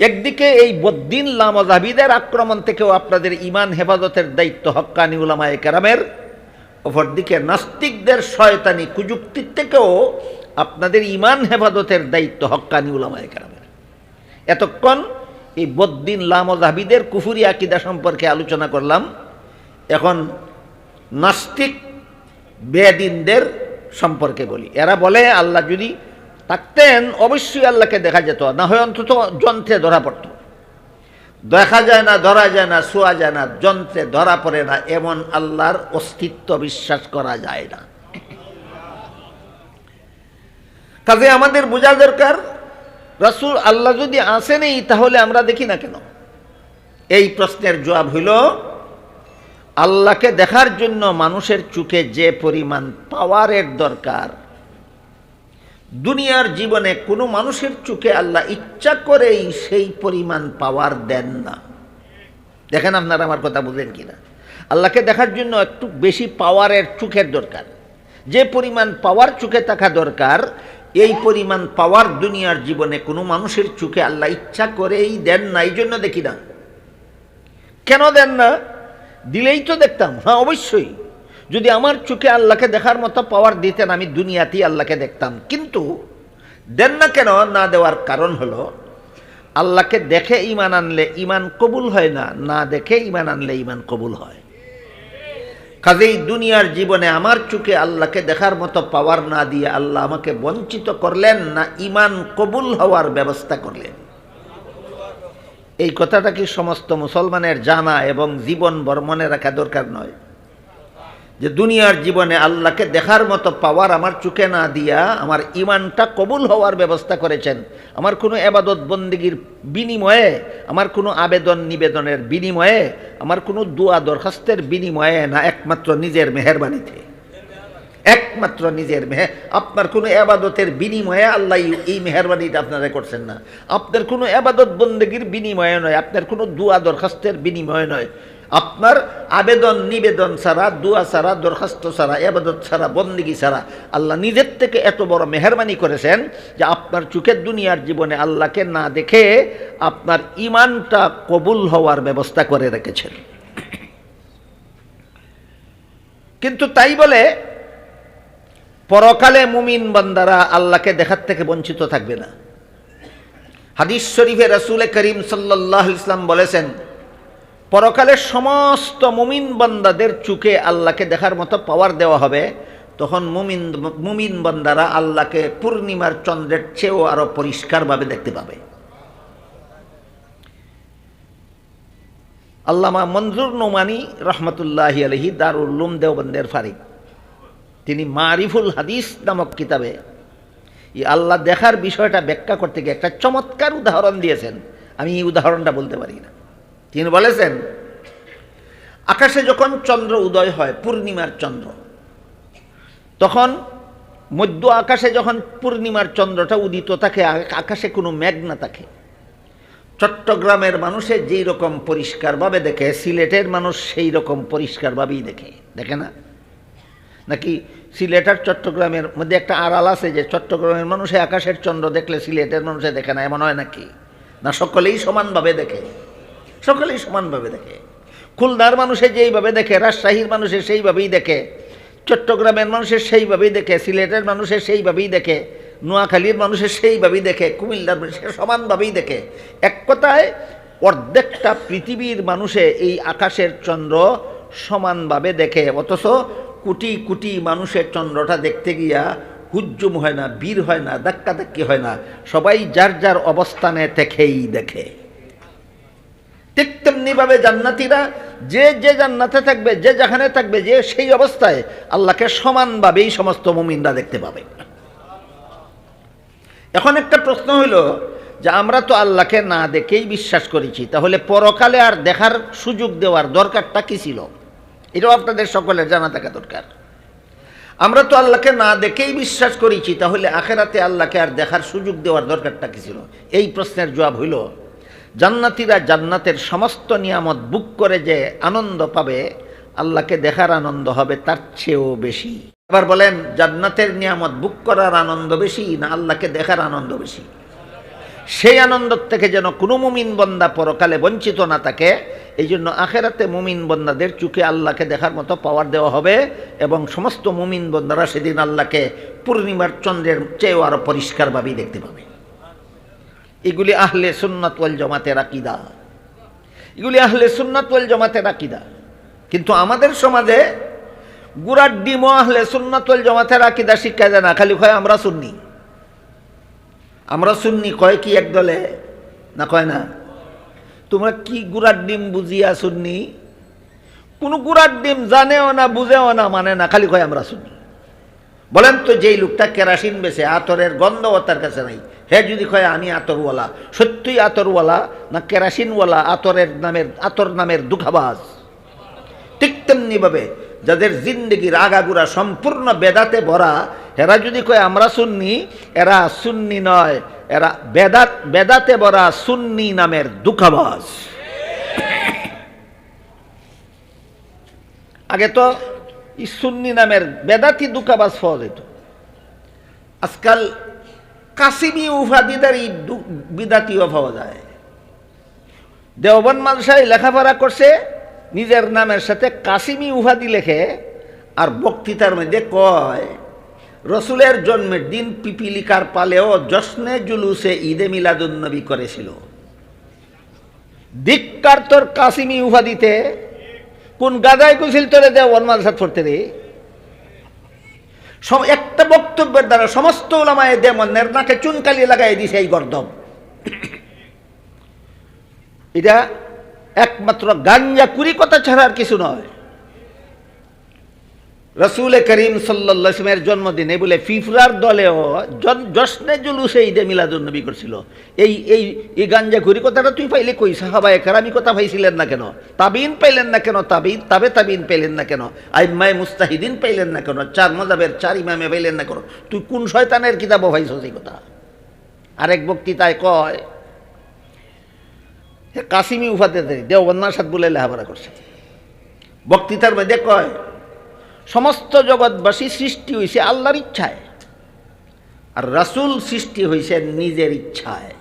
একদিকে এই বদ্দিন লামাযাহিদের আক্রমণ থেকেও আপনাদের ঈমান হেফাজতের দায়িত্ব হক্কানি উলামায়ে কেরামের, অপরদিকে নাস্তিকদের শয়তানি কুযুক্তির থেকেও আপনাদের ঈমান হেফাজতের দায়িত্ব হক্কানি উলামায়ে কেরামের। এতক্ষণ এই বদ্দিন লামাযাহিদের কুফরি আকীদা সম্পর্কে আলোচনা করলাম। এখন নাস্তিক বেদিনদের সম্পর্কে বলি। এরা বলে আল্লাহ যদি থাকতেন অবশ্যই আল্লাহকে দেখা যেত, না হয় অন্তত যন্ত্রে ধরা পড়ত। দেখা যায় না, ধরা যায় না, ছোঁয়া যায় না, যন্ত্রে ধরা পড়ে না, এমন আল্লাহর অস্তিত্ব বিশ্বাস করা যায় না। কাজে আমাদের বোঝা দরকার রাসূল আল্লাহ যদি আসেনই তাহলে আমরা দেখি না কেন? এই প্রশ্নের জবাব হইল আল্লাহকে দেখার জন্য মানুষের চোখে যে পরিমাণ পাওয়ারের দরকার, দুনিয়ার জীবনে কোনো মানুষের চোখে আল্লাহ ইচ্ছা করেই সেই পরিমাণ পাওয়ার দেন না। দেখেন আপনারা আমার কথা বুঝলেন কিনা? আল্লাহকে দেখার জন্য একটু বেশি পাওয়ারের চোখের দরকার। যে পরিমাণ পাওয়ার চোখে থাকা দরকার, এই পরিমাণ পাওয়ার দুনিয়ার জীবনে কোনো মানুষের চোখে আল্লাহ ইচ্ছা করেই দেন না। এই জন্য দেখি না। কেন দেন না? দিলেই তো দেখতাম। হ্যাঁ অবশ্যই, যদি আমার চোখে আল্লাহকে দেখার মতো পাওয়ার দিতেন আমি দুনিয়াতেই আল্লাহকে দেখতাম। কিন্তু দেন না কেন? না দেওয়ার কারণ হলো আল্লাহকে দেখে ঈমান আনলে ঈমান কবুল হয় না, না দেখে ঈমান আনলে ঈমান কবুল হয়। কাজেই দুনিয়ার জীবনে আমার চোখে আল্লাহকে দেখার মতো পাওয়ার না দিয়ে আল্লাহ আমাকে বঞ্চিত করলেন না, ঈমান কবুল হওয়ার ব্যবস্থা করলেন। এই কথাটা কি সমস্ত মুসলমানের জানা এবং জীবন ভর মনে রাখা দরকার নয়? যে দুনিয়ার জীবনে আল্লাহকে দেখার মতো পাওয়ার আমার চোখে না দিয়া আমার ঈমানটা কবুল হওয়ার ব্যবস্থা করেছেন। আমার কোনো ইবাদত বন্দেগীর বিনিময়ে, আমার কোনো আবেদন নিবেদনের বিনিময়ে, আমার কোনো দোয়া দরখাস্তের বিনিময়ে না, একমাত্র নিজের মেহেরবানিতে, একমাত্র নিজের আপনার কোনো ইবাদতের বিনিময়ে আল্লাহ এই মেহেরবানিটা আপনারা করছেন না। আপনার কোনো ইবাদত বন্দেগীর বিনিময়ে নয়, আপনার কোনো দোয়া দরখাস্তের বিনিময়ে নয়। আপনার আবেদন নিবেদন ছাড়া, দোয়া ছাড়া, দরখাস্ত ছাড়া, ইবাদত ছাড়া, বন্দেগী ছাড়া আল্লাহ নিজের থেকে এত বড় মেহেরবানি করেছেন যে আপনার চোখের দুনিয়ার জীবনে আল্লাহকে না দেখে আপনার ঈমানটা কবুল হওয়ার ব্যবস্থা করে রেখেছেন। কিন্তু তাই বলে পরকালে মুমিন বান্দারা আল্লাহকে দেখার থেকে বঞ্চিত থাকবে না। হাদিস শরীফে রাসূল করিম সাল্লাল্লাহু আলাইহি ওয়াসাল্লাম বলেছেন পরকালে সমস্ত মুমিন বান্দাদের চোখে আল্লাহকে দেখার মতো পাওয়ার দেওয়া হবে। তখন মুমিন বান্দারা আল্লাহকে পূর্ণিমার চন্দ্রের চেয়েও আরো পরিষ্কারভাবে দেখতে পাবে। আল্লামা মনজুর নোমানী রহমতুল্লাহি আলাইহি দারুল উলুম দেওবন্দের ফারিক, তিনি মারিফুল হাদিস নামক কিতাবে এই আল্লাহ দেখার বিষয়টা ব্যাখ্যা করতে গিয়ে একটা চমৎকার উদাহরণ দিয়েছেন। আমি এই উদাহরণটা বলতে পারি না। তিনি বলেছেন, আকাশে যখন চন্দ্র উদয় হয়, পূর্ণিমার চন্দ্র, তখন মধ্য আকাশে যখন পূর্ণিমার চন্দ্রটা উদিত থাকে, আকাশে কোনো মেঘ না থাকে, চট্টগ্রামের মানুষে যেই রকম পরিষ্কারভাবে দেখে, সিলেটের মানুষ সেই রকম পরিষ্কারভাবেই দেখে না? নাকি সিলেট আর চট্টগ্রামের মধ্যে একটা আড়াল আছে যে চট্টগ্রামের মানুষে আকাশের চন্দ্র দেখলে সিলেটের মানুষে দেখে না, এমন হয় নাকি? না, সকলেই সমানভাবে দেখে, সকলেই সমানভাবে দেখে। খুলনার মানুষে যেইভাবে দেখে, রাজশাহীর মানুষে সেইভাবেই দেখে, চট্টগ্রামের মানুষের সেইভাবেই দেখে, সিলেটের মানুষের সেইভাবেই দেখে, নোয়াখালীর মানুষের সেইভাবেই দেখে, কুমিল্লার মানুষের সমানভাবেই দেখে। এক কথায় অর্ধেকটা পৃথিবীর মানুষে এই আকাশের চন্দ্র সমানভাবে দেখে, অথচ কোটি কোটি মানুষের চন্দ্রটা দেখতে গিয়া হুজ্জুম হয় না, বীর হয় না, ধাক্কাধাক্কি হয় না, সবাই যার যার অবস্থানে দেখেই দেখে। ঠিক তেমনিভাবে জান্নাতীরা যে যে জান্নাতে থাকবে, যে যেখানে থাকবে, যে সেই অবস্থায় আল্লাহকে সমানভাবেই সমস্ত মুমিনরা দেখতে পাবে। এখন একটা প্রশ্ন হইল যে আমরা তো আল্লাহকে না দেখেই বিশ্বাস করেছি, তাহলে পরকালে আর দেখার সুযোগ দেওয়ার দরকারটা কি ছিল? এটাও আপনাদের সকলের জানা থাকা দরকার। আমরা তো আল্লাহকে না দেখেই বিশ্বাস করেছি, তাহলে আখেরাতে আল্লাহকে আর দেখার সুযোগ দেওয়ার দরকারটা কি ছিল? এই প্রশ্নের জবাব হইল, জান্নাতীরা জান্নাতের সমস্ত নিয়ামত বুক করে যে আনন্দ পাবে, আল্লাহকে দেখার আনন্দ হবে তার চেয়েও বেশি। এবার বলেন, জান্নাতের নিয়ামত বুক করার আনন্দ বেশি না আল্লাহকে দেখার আনন্দ বেশি? সেই আনন্দ থেকে যেন কোনো মুমিন বন্দা পরকালে বঞ্চিত না থাকে, এই জন্য আখেরাতে মুমিন বন্দাদের চোখে আল্লাহকে দেখার মতো পাওয়ার দেওয়া হবে, এবং সমস্ত মুমিন বন্দারা সেদিন আল্লাহকে পূর্ণিমার চন্দ্রের চেয়েও আরো পরিষ্কারভাবেই দেখতে পাবে। এগুলি আহলে সুন্নাত ওয়াল জামাতের আকীদা, এগুলি আহলে সুন্নাত ওয়াল জামাতের আকীদা। কিন্তু আমাদের সমাজে গুড়ার ডিমও আহলে সুন্নাত ওয়াল জামাতের আকীদা শিক্ষা দেয় না, খালি কয় আমরা সুন্নি, আমরা সুন্নি। কয় কি এক দলে? না কয় না। তোমরা কি গুড়ার ডিম বুঝিয়া সুন্নি? কোন গুড়ার ডিম জানেও না, বুঝেও না, মানে না, খালি কয় আমরা সুন্নি। বলেন তো, যেই লোকটা কেরাসিন বেছে, আতরের গন্ধও তার কাছে নাই, হে যদি কয় আমি আতরওয়ালা, সত্যই আতরওয়ালা না কেরাসিনওয়ালা, আতর নামের দুঃখাবাজ। ঠিক তেমনিভাবে যাদের জিন্দগির আগাগুড়া সম্পূর্ণ বেদাতে ভরা, এরা যদি কয় আমরা সুন্নি, এরা সুন্নি নয়, এরা বেদাতে ভরা সুন্নি নামের দুঃখাবাজ। আগে তো এই সুন্নি নামের বেদাতি দুঃখাবাজ পাওয়া যেত, আজকাল কাসিমি উপাধিদার এই বিদাতিও পাওয়া যায়। দেওবন্দ মাদ্রাসায় লেখাপড়া করছে, নিজের নামের সাথে কাসিমি উপাধি লেখে, আর বক্তৃতার মধ্যে কয় রসুলের জন্মের দিন পিপিলিকার পালেও জশ্নে জুলুসে ঈদে মিলাদুন্নবী করেছিল। ধিক্কার তোর কাসিমি উপাধিতে, কোন গাদায় কুছিল তোরে দেওবন্দ মাদ্রাসা পড়তে রে? একটা বক্তব্যের দ্বারা সমস্ত উলামায়ে দেওবন্দের নাকে চুনকালি লাগাই দিছে এই গর্দব। এটা একমাত্র গাঞ্জা কুড়ি কথা ছাড়া আর কিছু নয়। রসুল করিম সাল্লাল্লাহু আলাইহি ওয়াসাল্লামের জন্মদিনে বলে ফিফরার দলেও জশ্নে জুলুসে ঈদে মিলাদুন্নবী করছিল। এই গাঞ্জা কুড়ি কথাটা তুই পাইলে কই? সাহাবায়ে কেরামি কথা পাইছিলেন না কেন? তাবিন পাইলেন না কেন? তাবিন পাইলেন না কেন? আইম্মায়ে মুস্তাহিদিন পাইলেন না কেন? চার মাযহাবের চার ইমামে পাইলেন না কেন? তুই কোন শয়তানের কিতাবও পাইছস এই কথা? আরেক বক্তৃতায় কয় কাসিমি উপাধি দেওবন্দের সাথে বলে লেখাপড়া করছে। বক্তৃতার মধ্যে কয় সমস্ত জগৎবাসী সৃষ্টি হয়েছে আল্লাহর ইচ্ছায়, আর রাসূল সৃষ্টি হয়েছে নিজের ইচ্ছায়।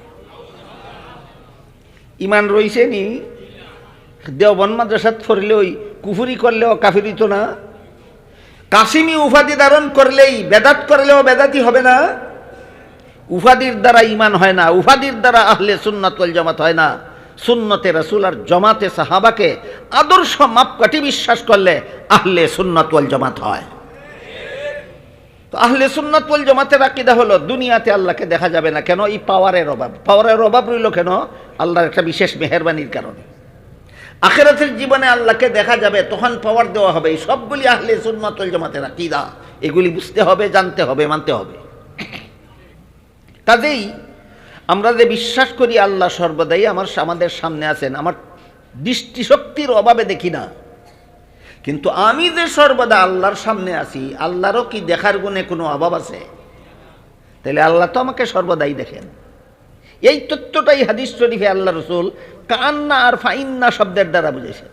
ইমান রইছে নি? দেওবন্দ মাদ্রাসাত পড়লেও কুফরি করলেও কাফির হইতো না? কাসিমি উপাধি ধারণ করলেই বেদাত করলেও বেদাতি হবে না? উপাধির দ্বারা ইমান হয় না, উপাধির দ্বারা আহলে সুন্নাত ওয়াল জামাত হয় না। সুন্নতে রাসূল আর জামাতে সাহাবাকে আদর্শ মাপকাঠি বিশ্বাস করলে আহলে সুন্নাত ওয়াল জামাত হয়। তো আহলে সুন্নাত ওয়াল জামাতের আকীদা হলো দুনিয়াতে আল্লাহকে দেখা যাবে না কেন? এই পাওয়ারের অভাব রইল কেন? আল্লাহর একটা বিশেষ মেহেরবানির কারণে। আখিরাতের জীবনে আল্লাহকে দেখা যাবে, তখন পাওয়ার দেওয়া হবে। এই সবগুলি আহলে সুন্নাত ওয়াল জামাতের আকীদা, এগুলি বুঝতে হবে, জানতে হবে, মানতে হবে। কাজেই আমরা যে বিশ্বাস করি আল্লাহ সর্বদাই আমাদের সামনে আছেন, আমার দৃষ্টিশক্তির অভাবে দেখি না। কিন্তু আমি যে সর্বদা আল্লাহর সামনে আছি, আল্লাহরও কি দেখার গুণে কোনো অভাব আছে? তাহলে আল্লাহ তো আমাকে সর্বদাই দেখেন। এই তত্ত্বটাই হাদিস শরীফে আল্লাহ রসুল কান্না আর ফাইন্না শব্দের দ্বারা বুঝেছেন।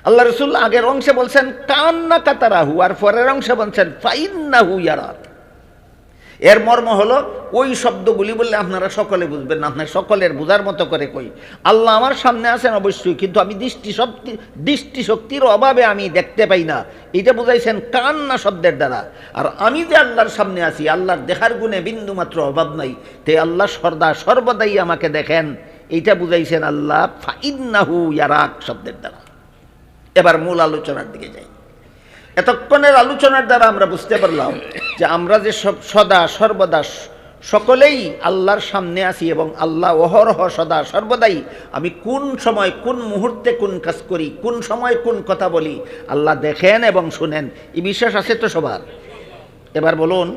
আল্লাহ রসুল আগের অংশে বলছেন কান্না কাতারাহু, আর পরের অংশে বলছেন ফাইন্নাহু ইয়ারাক। এর মর্ম হলো ওই শব্দগুলি বললে আপনারা সকলে বুঝবেন না, আপনার সকলের বোঝার মতো করে কই। আল্লাহ আমার সামনে আছেন অবশ্যই, কিন্তু আমি দৃষ্টিশক্তির অভাবে আমি দেখতে পাই না, এটা বুঝাইছেন কান্না শব্দের দ্বারা। আর আমি যে আল্লাহর সামনে আছি, আল্লাহর দেখার গুণে বিন্দু মাত্র অভাব নাই, তে আল্লাহ সর্বদাই আমাকে দেখেন, এইটা বুঝাইছেন আল্লাহ ফাইন্নাহু ইয়ারাক শব্দের দ্বারা। এবার মূল আলোচনার দিকে যাই। এতক্ষণের আলোচনার দ্বারা আমরা বুঝতে পারলাম যে আমরা যে সদা সর্বদা সকলেই আল্লাহর সামনে আছি এবং আল্লাহ অহরহ সদা সর্বদাই আমি কোন সময় কোন মুহূর্তে কোন কাজ করি, কোন সময় কোন কথা বলি, আল্লাহ দেখেন এবং শুনেন। এই বিশ্বাস আছে তো সবার? এবার বলুন,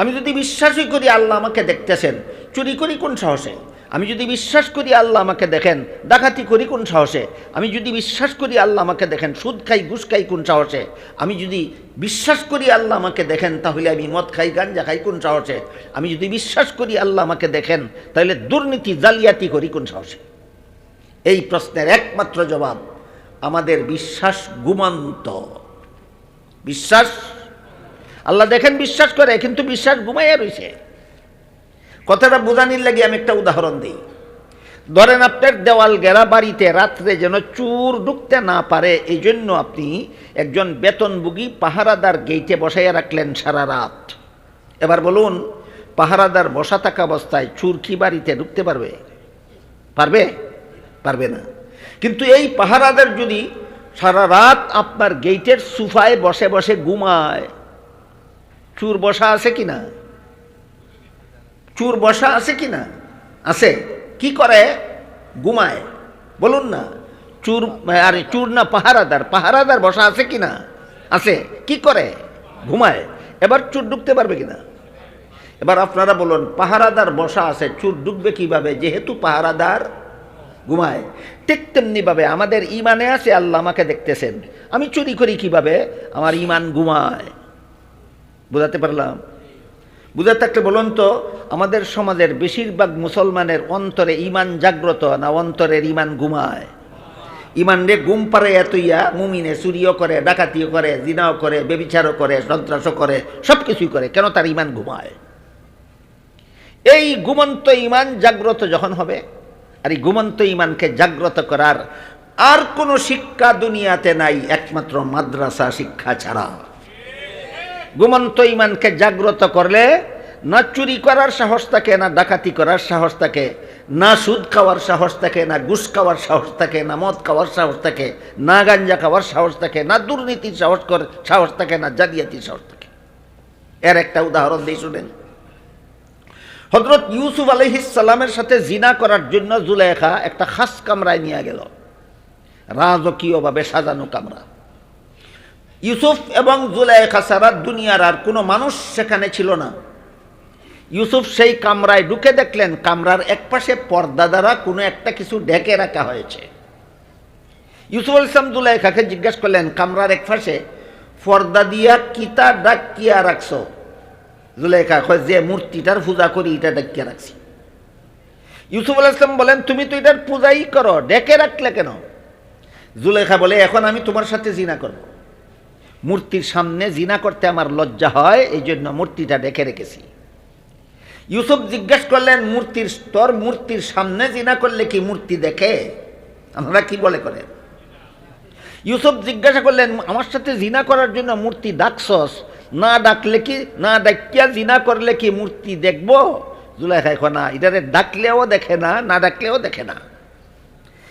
আমি যদি বিশ্বাসই করি আল্লাহ আমাকে দেখতেছেন, চুরি করি কোন সাহসে? আমি যদি বিশ্বাস করি আল্লাহ আমাকে দেখেন, ডাকাতি করি কোন সাহসে? আমি যদি বিশ্বাস করি আল্লাহ আমাকে দেখেন, সুদ খাই ঘুষ খাই কোন সাহসে? আমি যদি বিশ্বাস করি আল্লাহ আমাকে দেখেন, তাহলে আমি মদ খাই গাঞ্জা খাই কোন সাহসে? আমি যদি বিশ্বাস করি আল্লাহ আমাকে দেখেন, তাহলে দুর্নীতি জালিয়াতি করি কোন সাহসে? এই প্রশ্নের একমাত্র জবাব, আমাদের বিশ্বাস ঘুমন্ত। বিশ্বাস আল্লাহ দেখেন বিশ্বাস করে, কিন্তু বিশ্বাস ঘুমাইয়া রয়েছে। কথাটা বোঝানির লাগে আমি একটা উদাহরণ দিই। ধরেন আপনার দেওয়াল ঘেরা বাড়িতে রাত্রে যেন চোর ঢুকতে না পারে, এই জন্য আপনি একজন বেতনভোগী পাহারাদার গেইটে বসাইয়া রাখলেন সারা রাত। এবার বলুন, পাহারাদার বসা থাকা অবস্থায় চোর কি বাড়িতে ঢুকতে পারবে? পারবে? পারবে না। কিন্তু এই পাহারাদার যদি সারা রাত আপনার গেইটের সোফায় বসে বসে ঘুমায়, চোর বসা আছে কিনা? চোর বসা আছে কিনা? আছে। কি করে? ঘুমায়। বলুন না, চোর আরে চোর না, পাহারাদার। পাহারাদার বসা আছে কিনা? আছে। কি করে? ঘুমায়। এবার চোর ঢুকতে পারবে কিনা? এবার আপনারা বলুন, পাহারাদার বসা আছে, চোর ঢুকবে কিভাবে? যেহেতু পাহারাদার ঘুমায়। ঠিক তেমনিভাবে আমাদের ইমানে আছে আল্লাহ আমাকে দেখতেছেন, আমি চুরি করি কিভাবে? আমার ইমান ঘুমায়। বুঝাতে পারলাম? বুঝা থাকলে বলুন তো, আমাদের সমাজের বেশিরভাগ মুসলমানের অন্তরে ইমান জাগ্রত না অন্তরের ইমান ঘুমায়? ইমান রে ঘুম পারে এতইয়া মুমিনে চুরিও করে, ডাকাতিও করে, জিনাও করে, বেবিচারও করে, সন্ত্রাসও করে, সব কিছুই করে। কেন? তার ইমান ঘুমায়। এই ঘুমন্ত ইমান জাগ্রত যখন হবে, আর এই ঘুমন্ত ইমানকে জাগ্রত করার আর কোনো শিক্ষা দুনিয়াতে নাই একমাত্র মাদ্রাসা শিক্ষা ছাড়া। ঘুমন্ত ইমানকে জাগ্রত করলে না চুরি করার সাহস থাকে, না ডাকাতি করার সাহস থাকে, না সুদ খাওয়ার সাহস থাকে, না ঘুষ খাওয়ার সাহস থাকে, না মদ খাওয়ার সাহস থাকে, না গাঞ্জা খাওয়ার সাহস থাকে, না দুর্নীতির সাহস থাকে, না জালিয়াতির সাহস থাকে। এর একটা উদাহরণ দিয়ে শুনেন। হযরত ইউসুফ আলাইহিস সালামের সাথে জিনা করার জন্য জুলেখা একটা খাস কামরায় নিয়ে গেল, রাজকীয়ভাবে সাজানো কামরা। ইউসুফ এবং জুলেখা ছাড়া দুনিয়ার আর কোনো মানুষ সেখানে ছিল না। ইউসুফ সেই কামরায় ঢুকে দেখলেন কামরার একপাশে পর্দা দ্বারা কোনো একটা কিছু ঢেকে রাখা হয়েছে। ইউসুফ আলাইহিস সালাম জুলেখাকে জিজ্ঞাসা করলেন, কামরার একপাশে পর্দা দিয়া কিতা ডাকিয়া রাখছো? জুলেখা কয়, যে মূর্তিটার পূজা করি এটা ডাকিয়া রাখছি। ইউসুফ আলাইহিস সালাম বলেন, তুমি তো এটার পূজাই করো, ডেকে রাখলে কেন? জুলেখা বলে, এখন আমি তোমার সাথে জিনা করব। মূর্তির সামনে জিনা করতে আমার লজ্জা হয়, এই জন্য মূর্তিটা ডেকে রেখেছি। ইউসুফ জিজ্ঞেস করলেন, মূর্তির সামনে জিনা করলে কি মূর্তি দেখে? আমরা কি বলে করেন? ইউসুফ জিজ্ঞাসা করলেন, আমার সাথে জিনা করার জন্য মূর্তি ডাকছস, না ডাকলে কি, না ডাকিয়া জিনা করলে কি মূর্তি দেখবো? জুলেখা কয়, না, এটারে ডাকলেও দেখে না, না ডাকলেও দেখে না।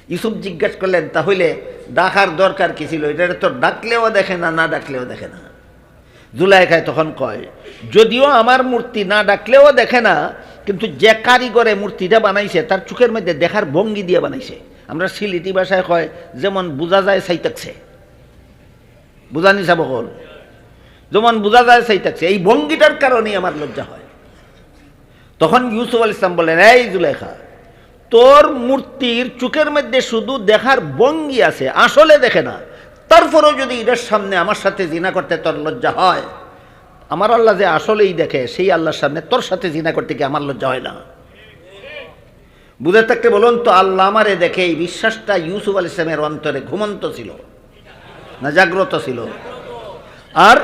ইউসুফ জিজ্ঞাসা করলেন, তাহলে ডাকার দরকার কি ছিল? এটারে তো ডাকলেও দেখে না, না ডাকলেও দেখে না। জুলেখায় তখন কয়, যদিও আমার মূর্তি না ডাকলেও দেখে না, কিন্তু যে কারিগরে মূর্তিটা বানাইছে তার চোখের মধ্যে দেখার ভঙ্গি দিয়ে বানাইছে। আমরা সিলেটি ভাষায় কয়, যেমন বোঝা যায় চাইতাকছে। বুঝানি যাব কল, যেমন বোঝা যায় চাইতাকছে, এই ভঙ্গিটার কারণেই আমার লজ্জা হয়। তখন ইউসুফ আলাইহিস সালাম বলেন, এই জুলেখা, তোর মূর্তির চোখের মধ্যে শুধু দেখার ভঙ্গি আছে, আসলে দেখে না, তারপরেও যদি এটার সামনে আমার সাথে জিনা করতে তোর লজ্জা হয়, আমার আল্লাহ যে আসলেই দেখে সেই আল্লাহর সামনে তোর সাথে জিনা করতে কি আমার লজ্জা হয় না? বুঝে থাকতে বলুন তো, আল্লাহ আমারে দেখে এই বিশ্বাসটা ইউসুফ আলাইহিস সালামের অন্তরে ঘুমন্ত ছিল না জাগ্রত ছিল? আর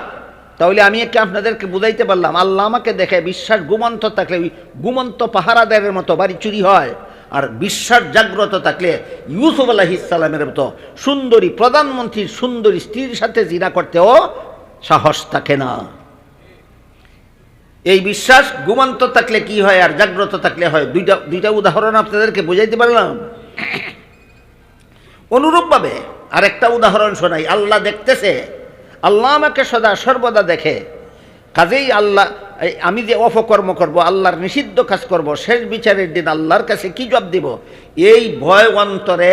তাহলে আমি একটু আপনাদেরকে বুঝাইতে পারলাম, আল্লাহ আমাকে দেখে বিশ্বাস ঘুমন্ত থাকলে ওই ঘুমন্ত পাহারাদারের মতো বাড়ি চুরি হয়, আর বিশ্বাস জাগ্রত থাকলে ইউসুফ আলাইহিস সালামের মতো সুন্দরী প্রধানমন্ত্রীর সুন্দরী স্ত্রীর সাথে জিনা করতেও সাহস থাকে না। এই বিশ্বাস ঘুমন্ত থাকলে কি হয় আর জাগ্রত থাকলে হয়, দুইটা উদাহরণ আপনাদেরকে বুঝাইতে পারলাম। অনুরূপভাবে আরেকটা উদাহরণ শোনাই। আল্লাহ দেখতেছে, আল্লাহ আমাকে সদা সর্বদা দেখে, কাজেই আল্লাহ আমি যে অপকর্ম করব, আল্লাহর নিষিদ্ধ কাজ করব, শেষ বিচারের দিন আল্লাহর কাছে কি জবাব দিব, এই ভয় অন্তরে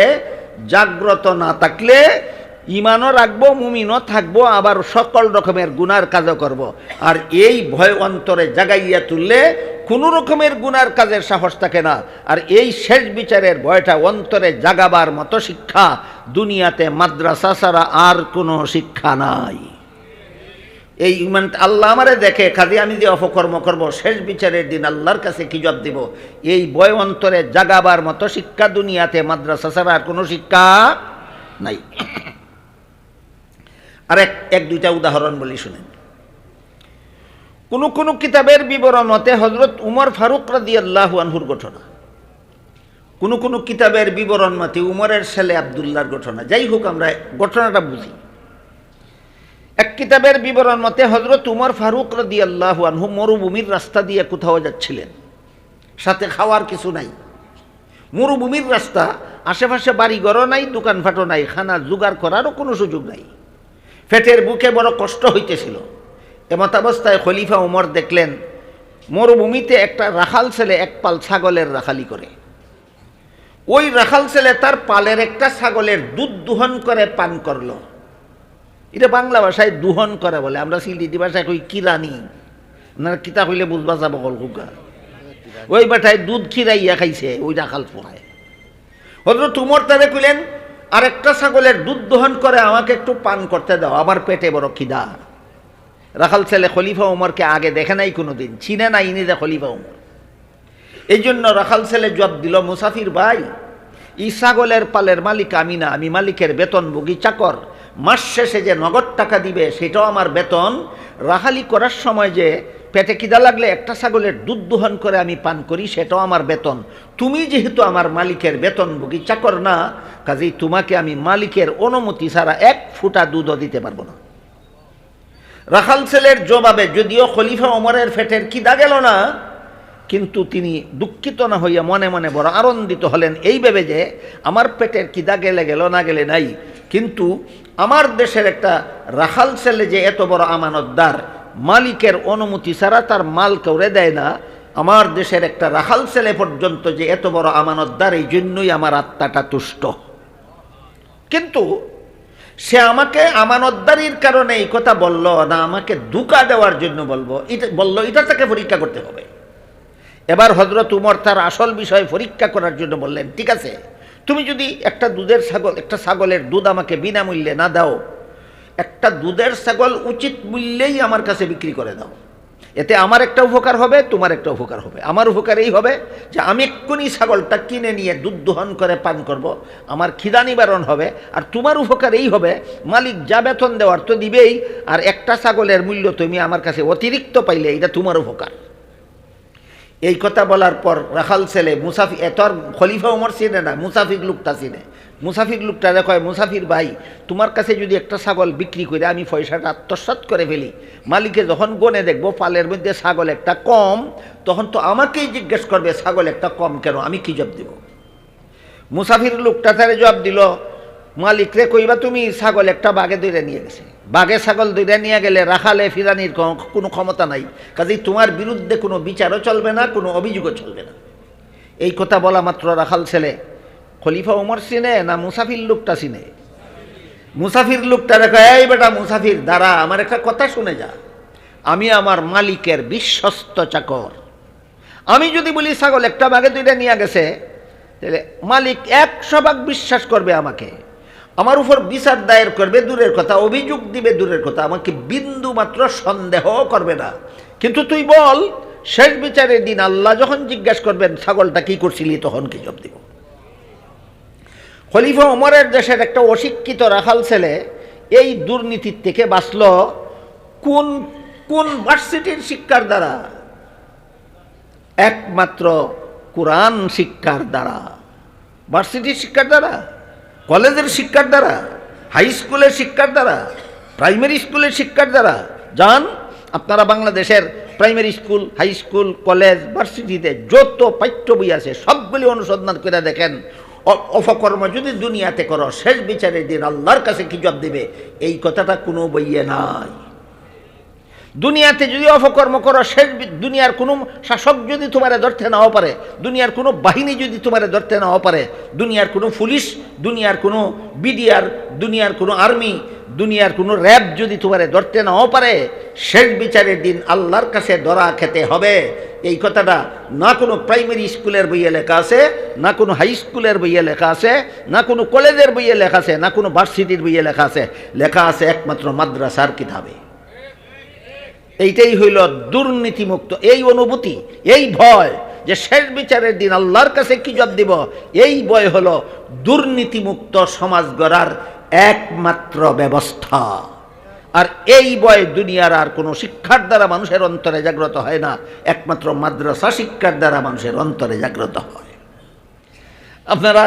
জাগ্রত না থাকলে ইমানও রাখবো, মুমিনও থাকবো, আবার সকল রকমের গুনার কাজও করব। আর এই ভয় অন্তরে জাগাইয়া তুললে কোনো রকমের গুনার কাজের সাহস থাকে না। আর এই শেষ বিচারের ভয়টা অন্তরে জাগাবার মতো শিক্ষা দুনিয়াতে মাদ্রাসা ছাড়া আর কোনো শিক্ষা নাই। এই ইমান আল্লাহ আমারে দেখে, কাজে আমি যে অপকর্ম করব, শেষ বিচারের দিন আল্লাহর কাছে কি জবাব দিব, এই ভয় অন্তরে জাগাবার মতো শিক্ষা দুনিয়াতে মাদ্রাসা ছাড়া আর কোনো শিক্ষা নাই। আর এক দুইটা উদাহরণ বলি শুনেন। কোন কিতাবের বিবরণ মতে হযরত উমর ফারুক রাদিয়াল্লাহু আনহুর ঘটনা, কোন কিতাবের বিবরণ মতে উমরের ছেলে আব্দুল্লাহর ঘটনা। যাই হোক, আমরা ঘটনাটা বুঝি। এক কিতাবের বিবরণ মতে হযরত উমর ফারুক রাদিয়াল্লাহু আনহু মরুভূমির রাস্তা দিয়ে কোথাও যাচ্ছিলেন, সাথে খাওয়ার কিছু নাই, মরুভূমির রাস্তা, আশেপাশে বাড়িঘরও নাই, দোকানপাটও নাই, খানা জোগাড় করারও কোনো সুযোগ নাই, পেটের বুকে বড় কষ্ট হইতেছিল। এমত অবস্থায় খলিফা উমর দেখলেন মরুভূমিতে একটা রাখাল ছেলে এক পাল ছাগলের রাখালি করে। ওই রাখাল ছেলে তার পালের একটা ছাগলের দুধ দুহন করে পান করলো। এটা বাংলা ভাষায় দুহন করে বলে, আমরা সিলেটি ভাষায় কই কিরানি, আপনারা কিতা কইলে বুঝবা যাব কলকুকা। ওই বাটায় দুধ খিরাইয়া খাইছে ওই রাখাল পোহায়। হযরত উমর তারে কইলেন, আর একটা ছাগলের দুধ দহন করে আমাকে একটু পান করতে দাও, আমার পেটে বড় খিদা। রাখাল ছেলে খলিফা উমরকে আগে দেখে নাই, কোনোদিন চিনে নাই ইনি যে খলিফা উমর। এই জন্য রাখাল ছেলে জবাব দিল, মুসাফির ভাই, এই ছাগলের পালের মালিক আমি না, আমি মালিকের বেতনভোগী চাকর। মাস শেষে যে নগদ টাকা দিবে সেটাও আমার বেতন। রাখালি করার সময় যে পেটে খিদা লাগলে একটা ছাগলের দুধ দোহন করে আমি পান করি, সেটাও আমার বেতন। তুমি যেহেতু আমার মালিকের বেতনভোগী চাকর না, কাজেই তোমাকে আমি মালিকের অনুমতি ছাড়া এক ফোঁটা দুধও দিতে পারবো না। রাখাল ছেলের জবাবে যদিও খলিফা ওমরের পেটের খিদা গেল না, কিন্তু তিনি দুঃখিত না হইয়া মনে মনে বড় আনন্দিত হলেন, এই ভেবে যে আমার পেটের খিদা গেলে গেল, না গেলে নাই, কিন্তু আমার দেশের একটা রাখাল ছেলে যে এত বড় আমানতদার, মালিকের অনুমতি ছাড়া তার মাল কেউরে দেয় না, আমার দেশের একটা রাখাল ছেলে পর্যন্ত যে এত বড় আমানতদার, এই জন্যই আমার আত্মাটা তুষ্ট। কিন্তু সে আমাকে আমানতদারির কারণে এই কথা বলল না, আমাকে ধোঁকা দেওয়ার জন্য বললো, এটা তাকে পরীক্ষা করতে হবে। এবার হযরত উমর তার আসল বিষয় পরীক্ষা করার জন্য বললেন, ঠিক আছে, তুমি যদি একটা ছাগলের দুধ আমাকে বিনামূল্যে না দাও, একটা দুধের ছাগল উচিত মূল্যেই আমার কাছে বিক্রি করে দাও, এতে আমার একটা উপকার হবে, তোমার একটা উপকার হবে। আমার উপকার এই হবে যে আমি এক্ষুনি ছাগলটা কিনে নিয়ে দুধ দহন করে পান করব, আমার খিদা নিবারণ হবে। আর তোমার উপকার এই হবে, মালিক যা বেতন দেওয়ার তো দিবেই, আর একটা ছাগলের মূল্য তুমি আমার কাছে অতিরিক্ত পাইলে এটা তোমার উপকার। এই কথা বলার পর রাখাল ছেলে মুসাফির, এতর খলিফা ওমর চিনে না, মুসাফির লোকটা চিনে। মুসাফির লোকটা কয়, মুসাফির ভাই, তোমার কাছে যদি একটা ছাগল বিক্রি করে আমি পয়সাটা আত্মসাৎ করে ফেলি, মালিকে যখন গনে দেখবো পালের মধ্যে ছাগল একটা কম, তখন তো আমাকেই জিজ্ঞেস করবে ছাগল একটা কম কেন, আমি কি জবাব দিব? মুসাফির লোকটা তারে জবাব দিল, মালিক রে কইবা তুমি ছাগল একটা বাঘে দৌড়ে নিয়ে গেছে, বাঘে ছাগল দৌড়ে নিয়ে গেলে রাখালে ফিরানির কোনো ক্ষমতা নাই, কাজেই তোমার বিরুদ্ধে কোনো বিচারও চলবে না, কোনো অভিযোগও চলবে না। এই কথা বলা মাত্র রাখাল ছেলে খলিফা ওমর চিনে না মুসাফির লোকটা চিনে? মুসাফির লোকটা দেখো, এই বেটা মুসাফির, দাঁড়া, আমার একটা কথা শুনে যা, আমি আমার মালিকের বিশ্বস্ত চাকর। আমি যদি বলি ছাগল একটা বাঘে দৌড়ে নিয়ে গেছে, তাহলে মালিক 100% বিশ্বাস করবে আমাকে, আমার উপর বিচার দায়ের করবে দূরের কথা, অভিযোগ দিবে দূরের কথা, আমাকে বিন্দু মাত্র সন্দেহ করবে না। কিন্তু তুই বল, শেষ বিচারের দিন আল্লাহ যখন জিজ্ঞাসা করবেন ছাগলটা কি করছিলি, তখন কি জবাব দিব? খলিফা ওমরের দেশের একটা অশিক্ষিত রাখাল ছেলে এই দুর্নীতির থেকে বাঁচল কোন কোন ভার্সিটির শিক্ষার দ্বারা? একমাত্র কোরআন শিক্ষার দ্বারা, ভার্সিটির শিক্ষার দ্বারা, কলেজের শিক্ষার দ্বারা, হাই স্কুলের শিক্ষার দ্বারা, প্রাইমারি স্কুলের শিক্ষার দ্বারা। যান আপনারা বাংলাদেশের primary school, high school, college, ভার্সিটিতে যত পাঠ্য বই আছে সবগুলি অনুসন্ধান করে দেখেন, অপকর্ম যদি দুনিয়াতে করো, শেষ বিচারের দিন আল্লাহর কাছে কি জবাব দেবে, এই কথাটা কোনো বইয়ে নাই। দুনিয়াতে যদি অপকর্ম করো, শেষ দুনিয়ার কোনো শাসক যদি তোমারে ধরতে নাও পারে, দুনিয়ার কোনো বাহিনী যদি তোমারে ধরতে নাও পারে, দুনিয়ার কোনো পুলিশ, দুনিয়ার কোনো বিডিআর, দুনিয়ার কোনো আর্মি, দুনিয়ার কোনো র্যাব যদি তোমারে ধরতে নাও পারে, শেষ বিচারের দিন আল্লাহর কাছে ধরা খেতে হবে। এই কথাটা না কোনো প্রাইমারি স্কুলের বইয়ে লেখা আছে, না কোনো হাই স্কুলের বইয়ে লেখা আছে, না কোনো কলেজের বইয়ে লেখা আছে, না কোনো ভার্সিটির বইয়ে লেখা আছে। লেখা আছে একমাত্র মাদ্রাসার কিতাবে। এইটাই হইল দুর্নীতিমুক্ত এই অনুভূতি, এই ভয় যে শেষ বিচারের দিন আল্লাহর কাছে কি জবাব দিব, এই ভয় হলো দুর্নীতিমুক্ত সমাজ গড়ার একমাত্র ব্যবস্থা। আর এই ভয় দুনিয়ার আর কোনো শিক্ষার দ্বারা মানুষের অন্তরে জাগ্রত হয় না, একমাত্র মাদ্রাসা শিক্ষার দ্বারা মানুষের অন্তরে জাগ্রত হয়। আপনারা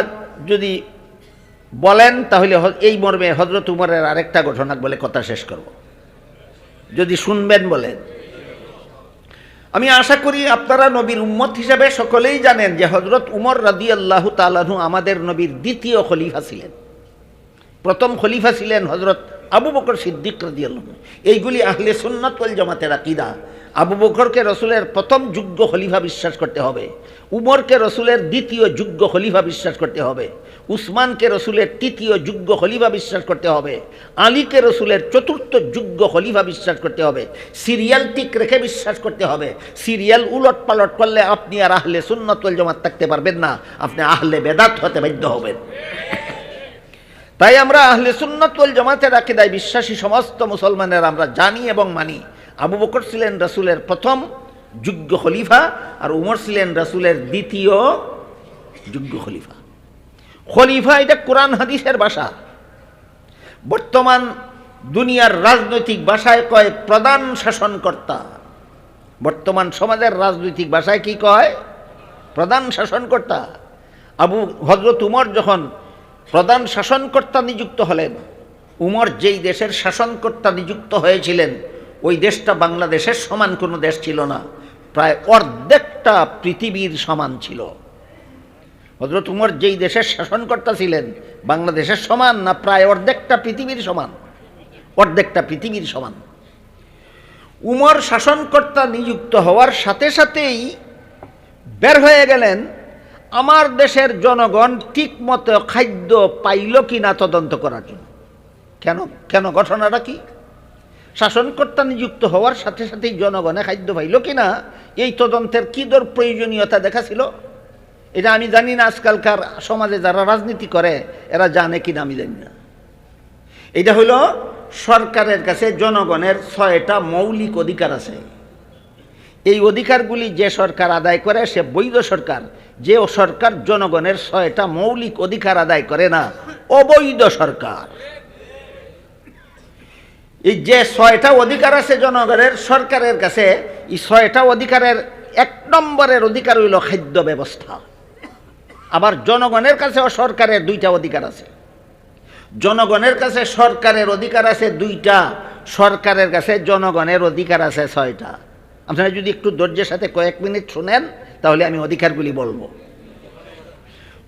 যদি বলেন তাহলে এই মর্মে হযরত উমরের আরেকটা ঘটনা বলে কথা শেষ করব, যদি শুনবেন বলেন। আমি আশা করি আপনারা নবীর উম্মত হিসাবে সকলেই জানেন যে হযরত উমর রাদিয়াল্লাহু তাআলা আনহু আমাদের নবীর দ্বিতীয় খলিফা ছিলেন। প্রথম খলিফা ছিলেন হযরত আবু বকর সিদ্দিক রাদিয়াল্লাহু আনহু। এইগুলি আহলে সুন্নাত ওয়াল জামাতের আকীদা। আবু বকরকে রসুলের প্রথম যোগ্য খলিফা বিশ্বাস করতে হবে, উমরকে রসুলের দ্বিতীয় যোগ্য খলিফা বিশ্বাস করতে হবে, উসমানকে রসুলের তৃতীয় যোগ্য খলিফা বিশ্বাস করতে হবে, আলীকে রসুলের চতুর্থ যোগ্য খলিফা বিশ্বাস করতে হবে। সিরিয়াল ঠিক রেখে বিশ্বাস করতে হবে। সিরিয়াল উলট পালট করলে আপনি আর আহলে সুন্নাত ওয়াল জামাত থাকতে পারবেন না, আপনি আহলে বেদাত হতে বাধ্য হবেন। তাই আমরা আহলে সুন্নাত ওয়াল জামাতের আকীদায় বিশ্বাসী সমস্ত মুসলমানের আমরা জানি এবং মানি আবু বকর ছিলেন রাসূলের প্রথম যোগ্য খলিফা, আর উমর ছিলেন রাসূলের দ্বিতীয় যোগ্য খলিফা। খলিফা এটা কোরআন হাদিসের ভাষা। বর্তমান দুনিয়ার রাজনৈতিক ভাষায় কয় প্রধান শাসনকর্তা। বর্তমান সমাজের রাজনৈতিক ভাষায় কি কয়? প্রধান শাসনকর্তা। হযরত উমর যখন প্রধান শাসনকর্তা নিযুক্ত হলেন, উমর যেই দেশের শাসনকর্তা নিযুক্ত হয়েছিলেন ওই দেশটা বাংলাদেশের সমান কোনো দেশ ছিল না, প্রায় অর্ধেকটা পৃথিবীর সমান ছিল। হযরত উমর যেই দেশের শাসনকর্তা ছিলেন বাংলাদেশের সমান না, প্রায় অর্ধেকটা পৃথিবীর সমান, অর্ধেকটা পৃথিবীর সমান। উমর শাসনকর্তা নিযুক্ত হওয়ার সাথে সাথেই বের হয়ে গেলেন আমার দেশের জনগণ ঠিক মতো খাদ্য পাইল কি না তদন্ত করার জন্য। কেন ঘটনাটা কি? শাসনকর্তা নিযুক্ত হওয়ার সাথে সাথেই জনগণে খাদ্য পাইল কিনা এই তদন্তের কি দর প্রয়োজনীয়তা দেখাছিল, এটা আমি জানি না। আজকালকার সমাজে যারা রাজনীতি করে এরা জানে কিনা আমি জানি না। এটা হলো সরকারের কাছে জনগণের 6টা মৌলিক অধিকার আছে। এই অধিকারগুলি যে সরকার আদায় করে সে বৈধ সরকার। যে সরকার জনগণের 6টা মৌলিক অধিকার আদায় করে না, অবৈধ সরকার। এই যে 6টা অধিকার আছে জনগণের সরকারের কাছে, এই 6টা অধিকারের 1 নম্বরের অধিকার হইল খাদ্য ব্যবস্থা। আবার জনগণের কাছেও সরকারের 2টা অধিকার আছে। জনগণের কাছে সরকারের অধিকার আছে 2টা, সরকারের কাছে জনগণের অধিকার আছে 6টা। আপনারা যদি একটু ধৈর্যের সাথে কয়েক মিনিট শুনেন তাহলে আমি অধিকারগুলি বলবো।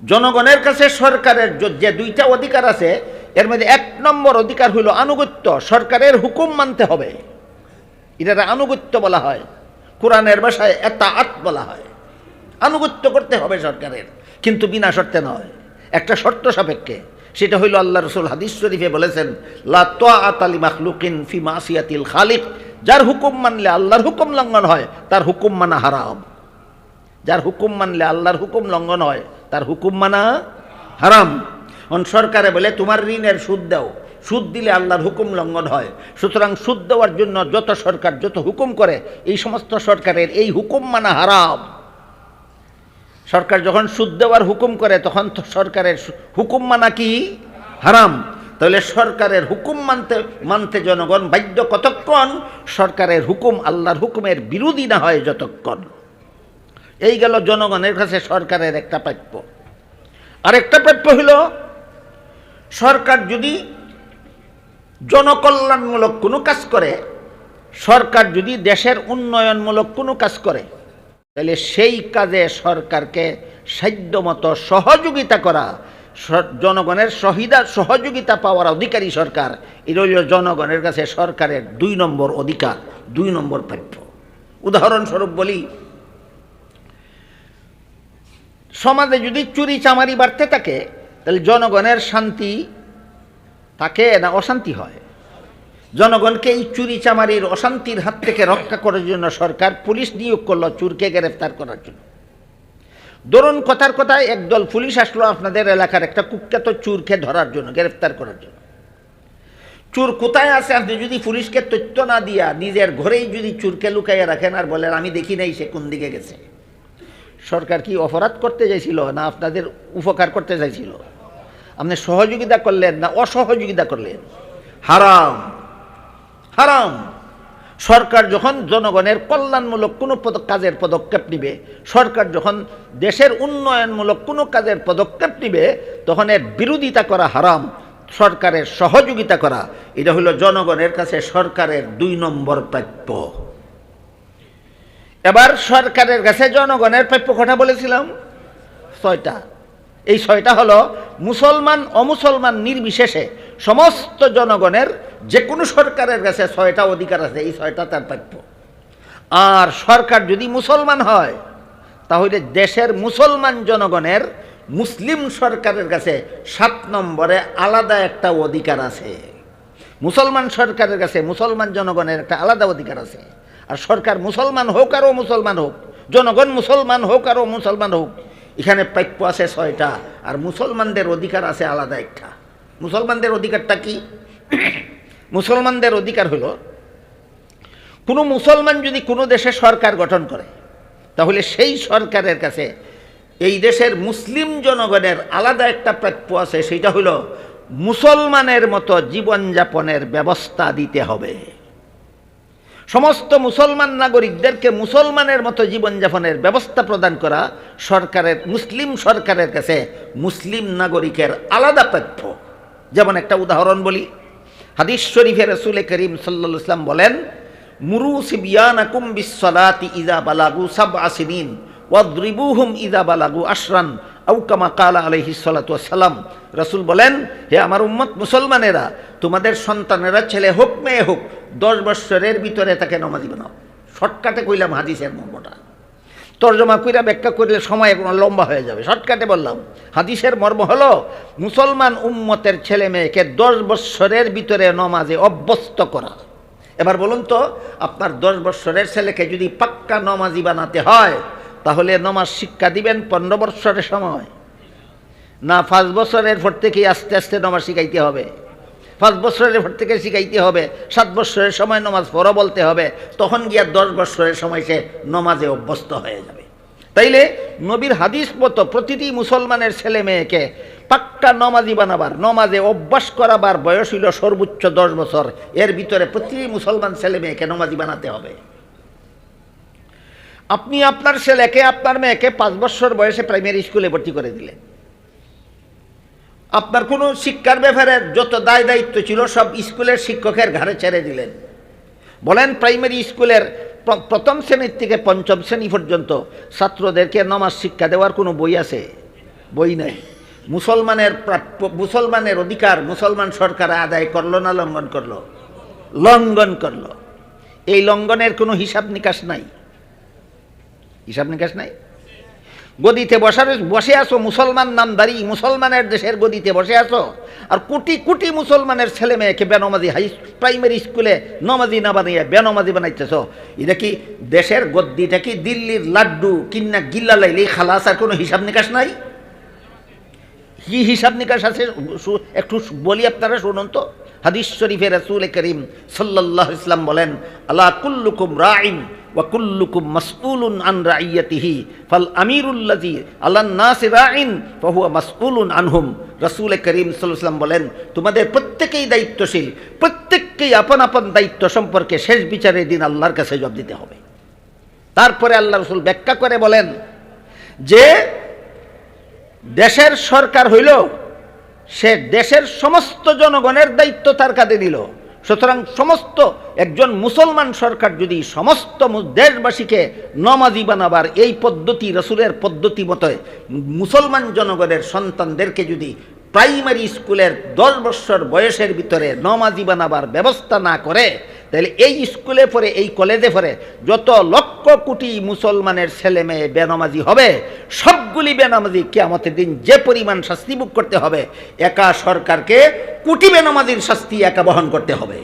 জনগণের কাছে সরকারের যে 2টা অধিকার আছে এর মধ্যে 1 নম্বর অধিকার হইল আনুগত্য। সরকারের হুকুম মানতে হবে, এটা আনুগত্য বলা হয়। কোরআনের ভাষায় এতাআত বলা হয়। আনুগত্য করতে হবে সরকারের, কিন্তু বিনা শর্তে নয়, একটা শর্ত সাপেক্ষে। সেটা হইল আল্লাহ রাসূল হাদিস শরীফে বলেছেন, লা তাআতা লি মাখলুকিন ফি মাসিয়াতিল খালিক। যার হুকুম মানলে আল্লাহর হুকুম লঙ্ঘন হয় তার হুকুম মানা হারাম। যার হুকুম মানলে আল্লাহর হুকুম লঙ্ঘন হয় তার হুকুম মানা হারাম। সরকারে বলে তোমার ঋণের সুদ দাও, সুদ দিলে আল্লাহর হুকুম লঙ্ঘন হয়। সুতরাং সুদ দেওয়ার জন্য যত সরকার যত হুকুম করে, এই সমস্ত সরকারের এই হুকুম মানা হারাম। সরকার যখন সুদ দেওয়ার হুকুম করে তখন তো সরকারের হুকুম মানা কি হারাম। তাহলে সরকারের হুকুম মানতে মানতে জনগণ বাধ্য কতক্ষণ? সরকারের হুকুম আল্লাহর হুকুমের বিরোধী না হয় যতক্ষণ। এই গেল জনগণের কাছে সরকারের একটা প্রাপ্য। আরেকটা প্রাপ্য হইল, সরকার যদি জনকল্যাণমূলক কোনো কাজ করে, সরকার যদি দেশের উন্নয়নমূলক কোনো কাজ করে, তাহলে সেই কাজে সরকারকে সাধ্যমতো সহযোগিতা করা, জনগণের সহযোগিতা পাওয়ার অধিকারী সরকার। এটা হইল জনগণের কাছে সরকারের 2 নম্বর অধিকার, 2 নম্বর প্রাপ্য। উদাহরণস্বরূপ বলি, সমাজে যদি চুরি চামারি বাড়তে থাকে, তাহলে জনগণের শান্তি থাকে না অশান্তি হয়? জনগণকে এই চুরি চামারির অশান্তির হাত থেকে রক্ষা করার জন্য সরকার পুলিশ নিয়োগ করলো চোরকে গ্রেফতার করার জন্য। ধরুন কথার কথায় একদল পুলিশ আসলো আপনাদের এলাকার একটা কুখ্যাত চোরকে ধরার জন্য, গ্রেফতার করার জন্য। চোর কোথায় আছে আপনি যদি পুলিশকে তথ্য না দিয়া নিজের ঘরেই যদি চোরকে লুকাইয়া রাখেন আর বলেন আমি দেখি নাই সে কোন দিকে গেছে, সরকার কি অপরাধ করতে চাইছিল না আপনাদের উপকার করতে চাইছিল? আপনি সহযোগিতা করলেন না অসহযোগিতা করলেন? হারাম, হারাম। সরকার যখন জনগণের কল্যাণমূলক কোনো কাজের পদক্ষেপ নিবে, সরকার যখন দেশের উন্নয়নমূলক কোনো কাজের পদক্ষেপ নিবে, তখন এর বিরোধিতা করা হারাম, সরকারের সহযোগিতা করা। এটা হলো জনগণের কাছে সরকারের 2 নম্বর প্রাপ্য। এবার সরকারের কাছে জনগণের প্রাপ্য কথা বলেছিলাম 6টা। এই 6টা হলো মুসলমান অমুসলমান নির্বিশেষে সমস্ত জনগণের যে কোনো সরকারের কাছে 6টা অধিকার আছে, এই 6টা তার প্রাপ্য। আর সরকার যদি মুসলমান হয়, তাহলে দেশের মুসলমান জনগণের মুসলিম সরকারের কাছে 7 নম্বরে আলাদা একটা অধিকার আছে। মুসলমান সরকারের কাছে মুসলমান জনগণের একটা আলাদা অধিকার আছে। আর সরকার মুসলমান হোক আর মুসলমান হোক, জনগণ মুসলমান হোক আর মুসলমান হোক, এখানে প্রাপ্য আছে 6টা। আর মুসলমানদের অধিকার আছে আলাদা একটা। মুসলমানদের অধিকারটা কি? মুসলমানদের অধিকার হলো, কোনো মুসলমান যদি কোনো দেশে সরকার গঠন করে, তাহলে সেই সরকারের কাছে এই দেশের মুসলিম জনগণের আলাদা একটা প্রাপ্য আছে। সেটা হলো মুসলমানের মতো জীবনযাপনের ব্যবস্থা দিতে হবে। সমস্ত মুসলমান নাগরিকদেরকে মুসলমানের মতো জীবনযাপনের ব্যবস্থা প্রদান করা সরকারের, মুসলিম সরকারের কাছে মুসলিম নাগরিকের আলাদা প্রাপ্য। যেমন একটা উদাহরণ বলি, হাদিস শরীফে রাসূল করিম সাল্লাল্লাহু আলাইহি ওয়াসাল্লাম বলেন, মুরু সিবিয়ানাকুম বিসসালাতি ইযা বালাগু 7 সিনিন ওয়াদরিবুহুম ইযা বালাগু 10 আও কামা ক্বালা আলাইহিস সালাতু ওয়াস সালাম। রাসূল বলেন, হে আমার উম্মত মুসলমানেরা, তোমাদের সন্তানেরা ছেলে হোক মেয়ে হোক 10 বৎসরের ভিতরে তাকে নামাজি বানাও। শর্টকাটে কইলাম হাদিসের মর্মটা, তর্জমা কইরা ব্যাখ্যা করলে সময় লম্বা হয়ে যাবে। শর্টকাটে বললাম, হাদিসের মর্ম হলো মুসলমান উম্মতের ছেলে মেয়েকে 10 বৎসরের ভিতরে নমাজে অভ্যস্ত করা। এবার বলুন তো, আপনার 10 বৎসরের ছেলেকে যদি পাক্কা নমাজি বানাতে হয়, তাহলে নমাজ শিক্ষা দিবেন 15 বৎসরের সময় না 5 বছরের পর থেকে আস্তে আস্তে নমাজ শিখাইতে হবে? 5 বছরের পর থেকে শিখাইতে হবে, 7 বছরের সময় নমাজ পড়ো বলতে হবে, তখন গিয়া 10 বছরের সময় সে নমাজে অভ্যস্ত হয়ে যাবে। তাইলে নবীর হাদিস মতো প্রতিটি মুসলমানের ছেলে মেয়েকে পাক্কা নমাজি বানাবার, নমাজে অভ্যাস করাবার বয়স হইল সর্বোচ্চ 10 বছর। এর ভিতরে প্রতিটি মুসলমান ছেলে মেয়েকে নমাজি বানাতে হবে। আপনি আপনার ছেলেকে আপনার মেয়েকে 5 বছর বয়সে প্রাইমারি স্কুলে ভর্তি করে দিলেন। আপনার কোনো শিক্ষার ব্যাপারে যত দায় দায়িত্ব ছিল সব স্কুলের শিক্ষকের ঘাড়ে ছেড়ে দিলেন। বলেন, প্রাইমারি স্কুলের 1ম শ্রেণীর থেকে 5ম শ্রেণী পর্যন্ত ছাত্রদেরকে নামাজ শিক্ষা দেওয়ার কোনো বই আছে? বই নাই। মুসলমানের অধিকার মুসলমান সরকার আদায় করলো না লঙ্ঘন করলো? লঙ্ঘন করলো। এই লঙ্ঘনের কোনো হিসাব নিকাশ নাই, হিসাব নিকাশ নাই। গদিতে বসে আসো, মুসলমান নামদারি মুসলমানের দেশের গদিতে বসে আসো, আর কোটি কোটি মুসলমানের ছেলে মেয়েকে বেনমাজি প্রাইমারি স্কুলে নমাজি না বানিয়ে বেনমাজি বানাইতেছ। এটা কি দেশের গদ্দিটা কি দিল্লির লাড্ডু কিন্না গিল্লা লাইলেই খালাস, আর কোনো হিসাব নিকাশ নাই? কি হিসাব নিকাশ আছে একটু বলি, আপনারা শুনুন তো। হাদিস শরীফে রাসূল করিম সাল্লাল্লাহু আলাইহি ওয়াসাল্লাম বলেন, আলা কুল্লুকুম রাইন ওয়া কুল্লুকুম মাসউলুন আন রাইয়াতিহি ফাল আমিরুল্লাযী আলান নাস রাইন ফাহুয়া মাসউলুন আনহুম। রাসূল করিম সাল্লাল্লাহু আলাইহি ওয়াসাল্লাম বলেন, তোমাদের প্রত্যেকেই দায়িত্বশীল, প্রত্যেককেই আপন আপন দায়িত্ব সম্পর্কে শেষ বিচারের দিন আল্লাহর কাছে জবাব দিতে হবে। তারপরে আল্লাহ রাসূল ব্যাখ্যা করে বলেন যে দেশের সরকার হইল, সে দেশের সমস্ত জনগণের দায়িত্ব তার কাঁধে দিল। সুতরাং সমস্ত একজন মুসলমান সরকার যদি সমস্ত দেশবাসীকে নমাজি বানাবার এই পদ্ধতি, রাসূলের পদ্ধতি মতো মুসলমান জনগণের সন্তানদেরকে যদি প্রাইমারি স্কুলের 10 বছর বয়সের ভিতরে নমাজি বানাবার ব্যবস্থা না করে, তাহলে এই স্কুলে পড়ে, এই কলেজে পড়ে যত লক্ষ কোটি মুসলমানের ছেলে মেয়ে বেনামাজি হবে, সবগুলি বেনামাজি কিয়ামতের দিন যে পরিমাণ শাস্তি ভোগ করতে হবে, একা সরকারকে কোটি বেনামাজির শাস্তি একা বহন করতে হবে।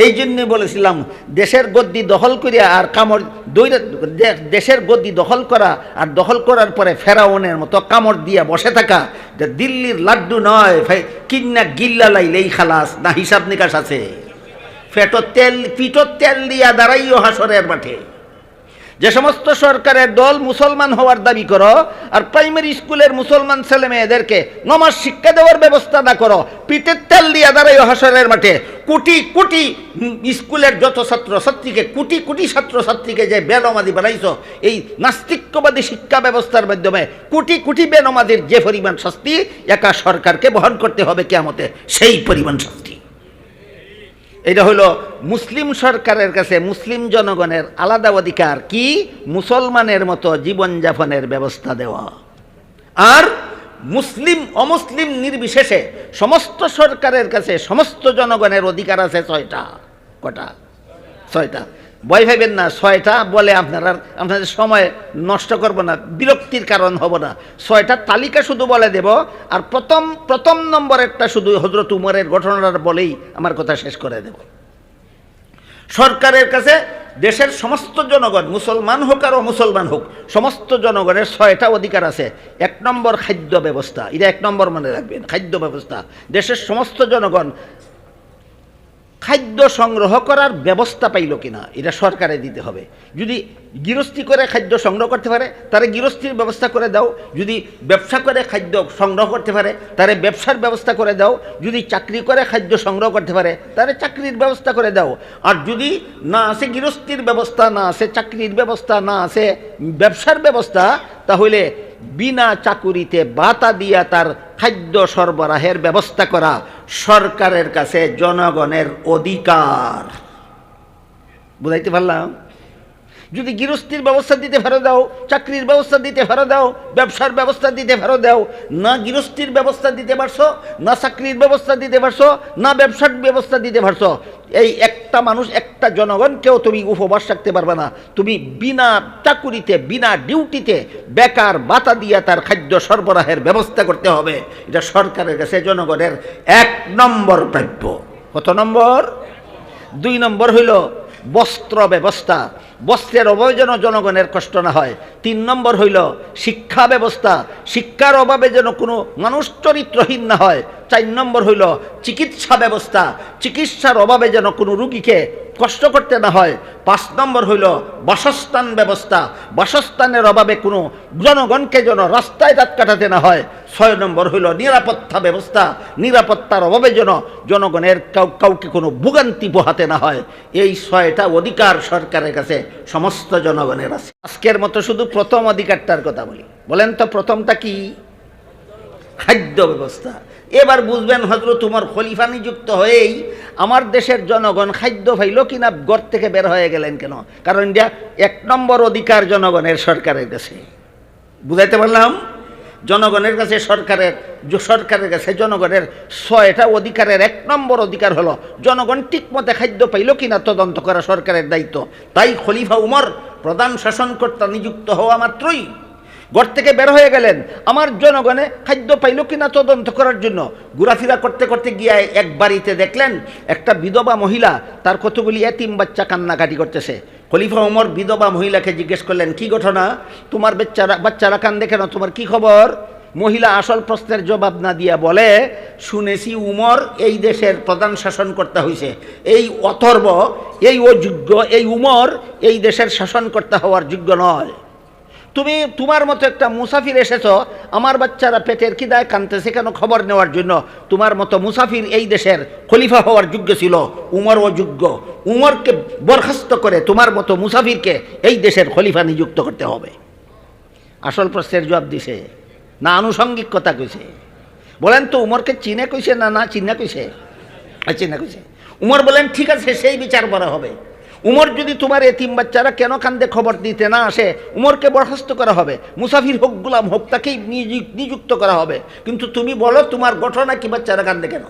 এই জন্য বলেছিলাম, দেশের গদ্দি দখল করিয়া আর কামড় দইরা, দেশের গদ্দি দখল করা আর দখল করার পরে ফেরাউনের মতো কামড় দিয়া বসে থাকা, যে দিল্লির লাড্ডু নয়, কিন্না গিল্লা লাইলেই খালাস, না হিসাব নিকাশ আছে। পিঠর তেল দিয়া দাঁড়াইও হাসরের মাঠে। যে সমস্ত সরকারের দল মুসলমান হওয়ার দাবি করো আর প্রাইমারি স্কুলের মুসলমান ছেলে মেয়েদেরকে নমাজ শিক্ষা দেওয়ার ব্যবস্থা না করো, পিঠের তেল দিয়া দাঁড়াইও হাসরের মাঠে। কোটি কোটি স্কুলের যত ছাত্রছাত্রীকে, কোটি কোটি ছাত্রছাত্রীকে যে বেনমাজি বানাইছো এই নাস্তিক্যবাদী শিক্ষা ব্যবস্থার মাধ্যমে, কোটি কোটি বেনমাজির যে পরিমাণ শাস্তি একা সরকারকে বহন করতে হবে কিয়ামতে, সেই পরিমাণ শাস্তি। এটা হলো মুসলিম সরকারের কাছে মুসলিম জনগণের আলাদা অধিকার, কি মুসলমানের মতো জীবনযাপনের ব্যবস্থা দেওয়া। আর মুসলিম অমুসলিম নির্বিশেষে সমস্ত সরকারের কাছে সমস্ত জনগণের অধিকার আছে 6টা। কটা? 6টা। ভয় ভাইবেন না, 6টা বলে আপনাদের সময় নষ্ট করব না, বিরক্তির কারণ হব না। 6টা তালিকা শুধু বলে দেব, আর প্রথম নম্বরেরটা শুধু হযরত উমরের ঘটনাটা বলেই আমার কথা শেষ করে দেব। সরকারের কাছে দেশের সমস্ত জনগণ, মুসলমান হোক আর অমুসলমান হোক, সমস্ত জনগণের 6টা অধিকার আছে। 1 নম্বর খাদ্য ব্যবস্থা, এটা 1 নম্বর মনে রাখবেন, খাদ্য ব্যবস্থা। দেশের সমস্ত জনগণ খাদ্য সংগ্রহ করার ব্যবস্থা পাইল কিনা এটা সরকারে দিতে হবে। যদি গৃহস্থী করে খাদ্য সংগ্রহ করতে পারে তারে গৃহস্থীর ব্যবস্থা করে দাও, যদি ব্যবসা করে খাদ্য সংগ্রহ করতে পারে তারে ব্যবসার ব্যবস্থা করে দাও, যদি চাকরি করে খাদ্য সংগ্রহ করতে পারে তারে চাকরির ব্যবস্থা করে দাও। আর যদি না আছে গৃহস্থীর ব্যবস্থা, না আছে চাকরির ব্যবস্থা, না আছে ব্যবসার ব্যবস্থা, তাহলে বিনা চাকুরিতে ভাতা দিয়া তার খাদ্য সরবরাহের ব্যবস্থা করা সরকারের কাছে জনগণের অধিকার। বুঝাইতে পারলাম? যদি গৃহস্থীর ব্যবস্থা দিতে পারো দাও, চাকরির ব্যবস্থা দিতে পারো দাও, ব্যবসার ব্যবস্থা দিতে পারো দাও, না গৃহস্থীর ব্যবস্থা দিতে পারছো, না চাকরির ব্যবস্থা দিতে পারছো, না ব্যবসার ব্যবস্থা দিতে পারছো, এই একটা মানুষ, একটা জনগণকেও তুমি উপবাস রাখতে পারবে না। তুমি বিনা চাকুরিতে, বিনা ডিউটিতে বেকার ভাতা দিয়া তার খাদ্য সরবরাহের ব্যবস্থা করতে হবে। এটা সরকারের কাছে জনগণের 1 নম্বর প্রাপ্য। কত নম্বর? 2 নম্বর হইল বস্ত্র ব্যবস্থা, বস্ত্রের অভাবে যেন জনগণের কষ্ট না হয়। 3 নম্বর হইল শিক্ষা ব্যবস্থা, শিক্ষার অভাবে যেন কোনো মানুষ চরিত্রহীন না হয়। 4 নম্বর হইল চিকিৎসা ব্যবস্থা, চিকিৎসার অভাবে যেন কোনো রুগীকে কষ্ট করতে না হয়। 5 নম্বর হইল বাসস্থান ব্যবস্থা, বাসস্থানের অভাবে কোনো জনগণকে যেন রাস্তায় রাত কাটাতে না হয়। 6 নম্বর হইল নিরাপত্তা ব্যবস্থা, নিরাপত্তার অভাবে যেন জনগণের কাউকে কোনো ভোগান্তি পোহাতে না হয়। এই 6টা অধিকার সরকারের কাছে সমস্ত জনগণের আছে। আজকের মতো শুধু প্রথম অধিকারটার কথা বলি। বলেন তো প্রথমটা কি? খাদ্য ব্যবস্থা। এবার বুঝবেন হযরত উমর খলিফা নিযুক্ত হয়েই আমার দেশের জনগণ খাদ্য পাইল কিনা ঘর থেকে বের হয়ে গেলেন কেন? কারণ এটা 1 নম্বর অধিকার জনগণের সরকারের কাছে। বুঝাইতে পারলাম? জনগণের কাছে সরকারের কাছে জনগণের 6টা অধিকারের 1 নম্বর অধিকার হলো জনগণ ঠিকমতো খাদ্য পাইল কিনা তদন্ত করা সরকারের দায়িত্ব। তাই খলিফা উমর প্রধান শাসনকর্তা নিযুক্ত হওয়া মাত্রই ঘর থেকে বের হয়ে গেলেন আমার জনগণে খাদ্য পাইল কিনা তদন্ত করার জন্য। ঘোরাফেরা করতে করতে গিয়ে এক বাড়িতে দেখলেন একটা বিধবা মহিলা, তার কতগুলি এতিম বাচ্চা কান্নাকাটি করতেছে। খলিফা ওমর বিধবা মহিলাকে জিজ্ঞেস করলেন, কি ঘটনা? তোমার বাচ্চারা কান্দে কেন? তোমার কি খবর? মহিলা আসল প্রশ্নের জবাব না দিয়া বলে, শুনেছি উমর এই দেশের প্রধান শাসনকর্তা হয়েছে, এই অথর্ব, এই অযোগ্য, এই উমর এই দেশের শাসনকর্তা হওয়ার যোগ্য নয়। তুমি তোমার মতো একটা মুসাফির এসেছ, আমার বাচ্চারা পেটের খিদায় কাঁদতেছে কেন খবর নেওয়ার জন্য। তোমার মতো মুসাফির এই দেশের খলিফা হওয়ার যোগ্য ছিল, উমর অযোগ্য। উমরকে বরখাস্ত করে তোমার মতো মুসাফিরকে এই দেশের খলিফা নিযুক্ত করতে হবে। আসল প্রশ্নের জবাব দিছে না আনুষঙ্গিক কথা কইছে? বলেন তো উমরকে চিনে কইছে না না চিনে কইছে? চিনে কইছে। উমর বলেন ঠিক আছে, সেই বিচার করা হবে। উমর যদি তোমার এতিম বাচ্চারা কেন কান্দে খবর দিতে না আসে, উমরকে বরখাস্ত করা হবে। মুসাফির হোক গোলাম হোক তাকেই নিযুক্ত করা হবে। কিন্তু তুমি বলো তোমার ঘটনা কি, বাচ্চারা কান্দে কেন?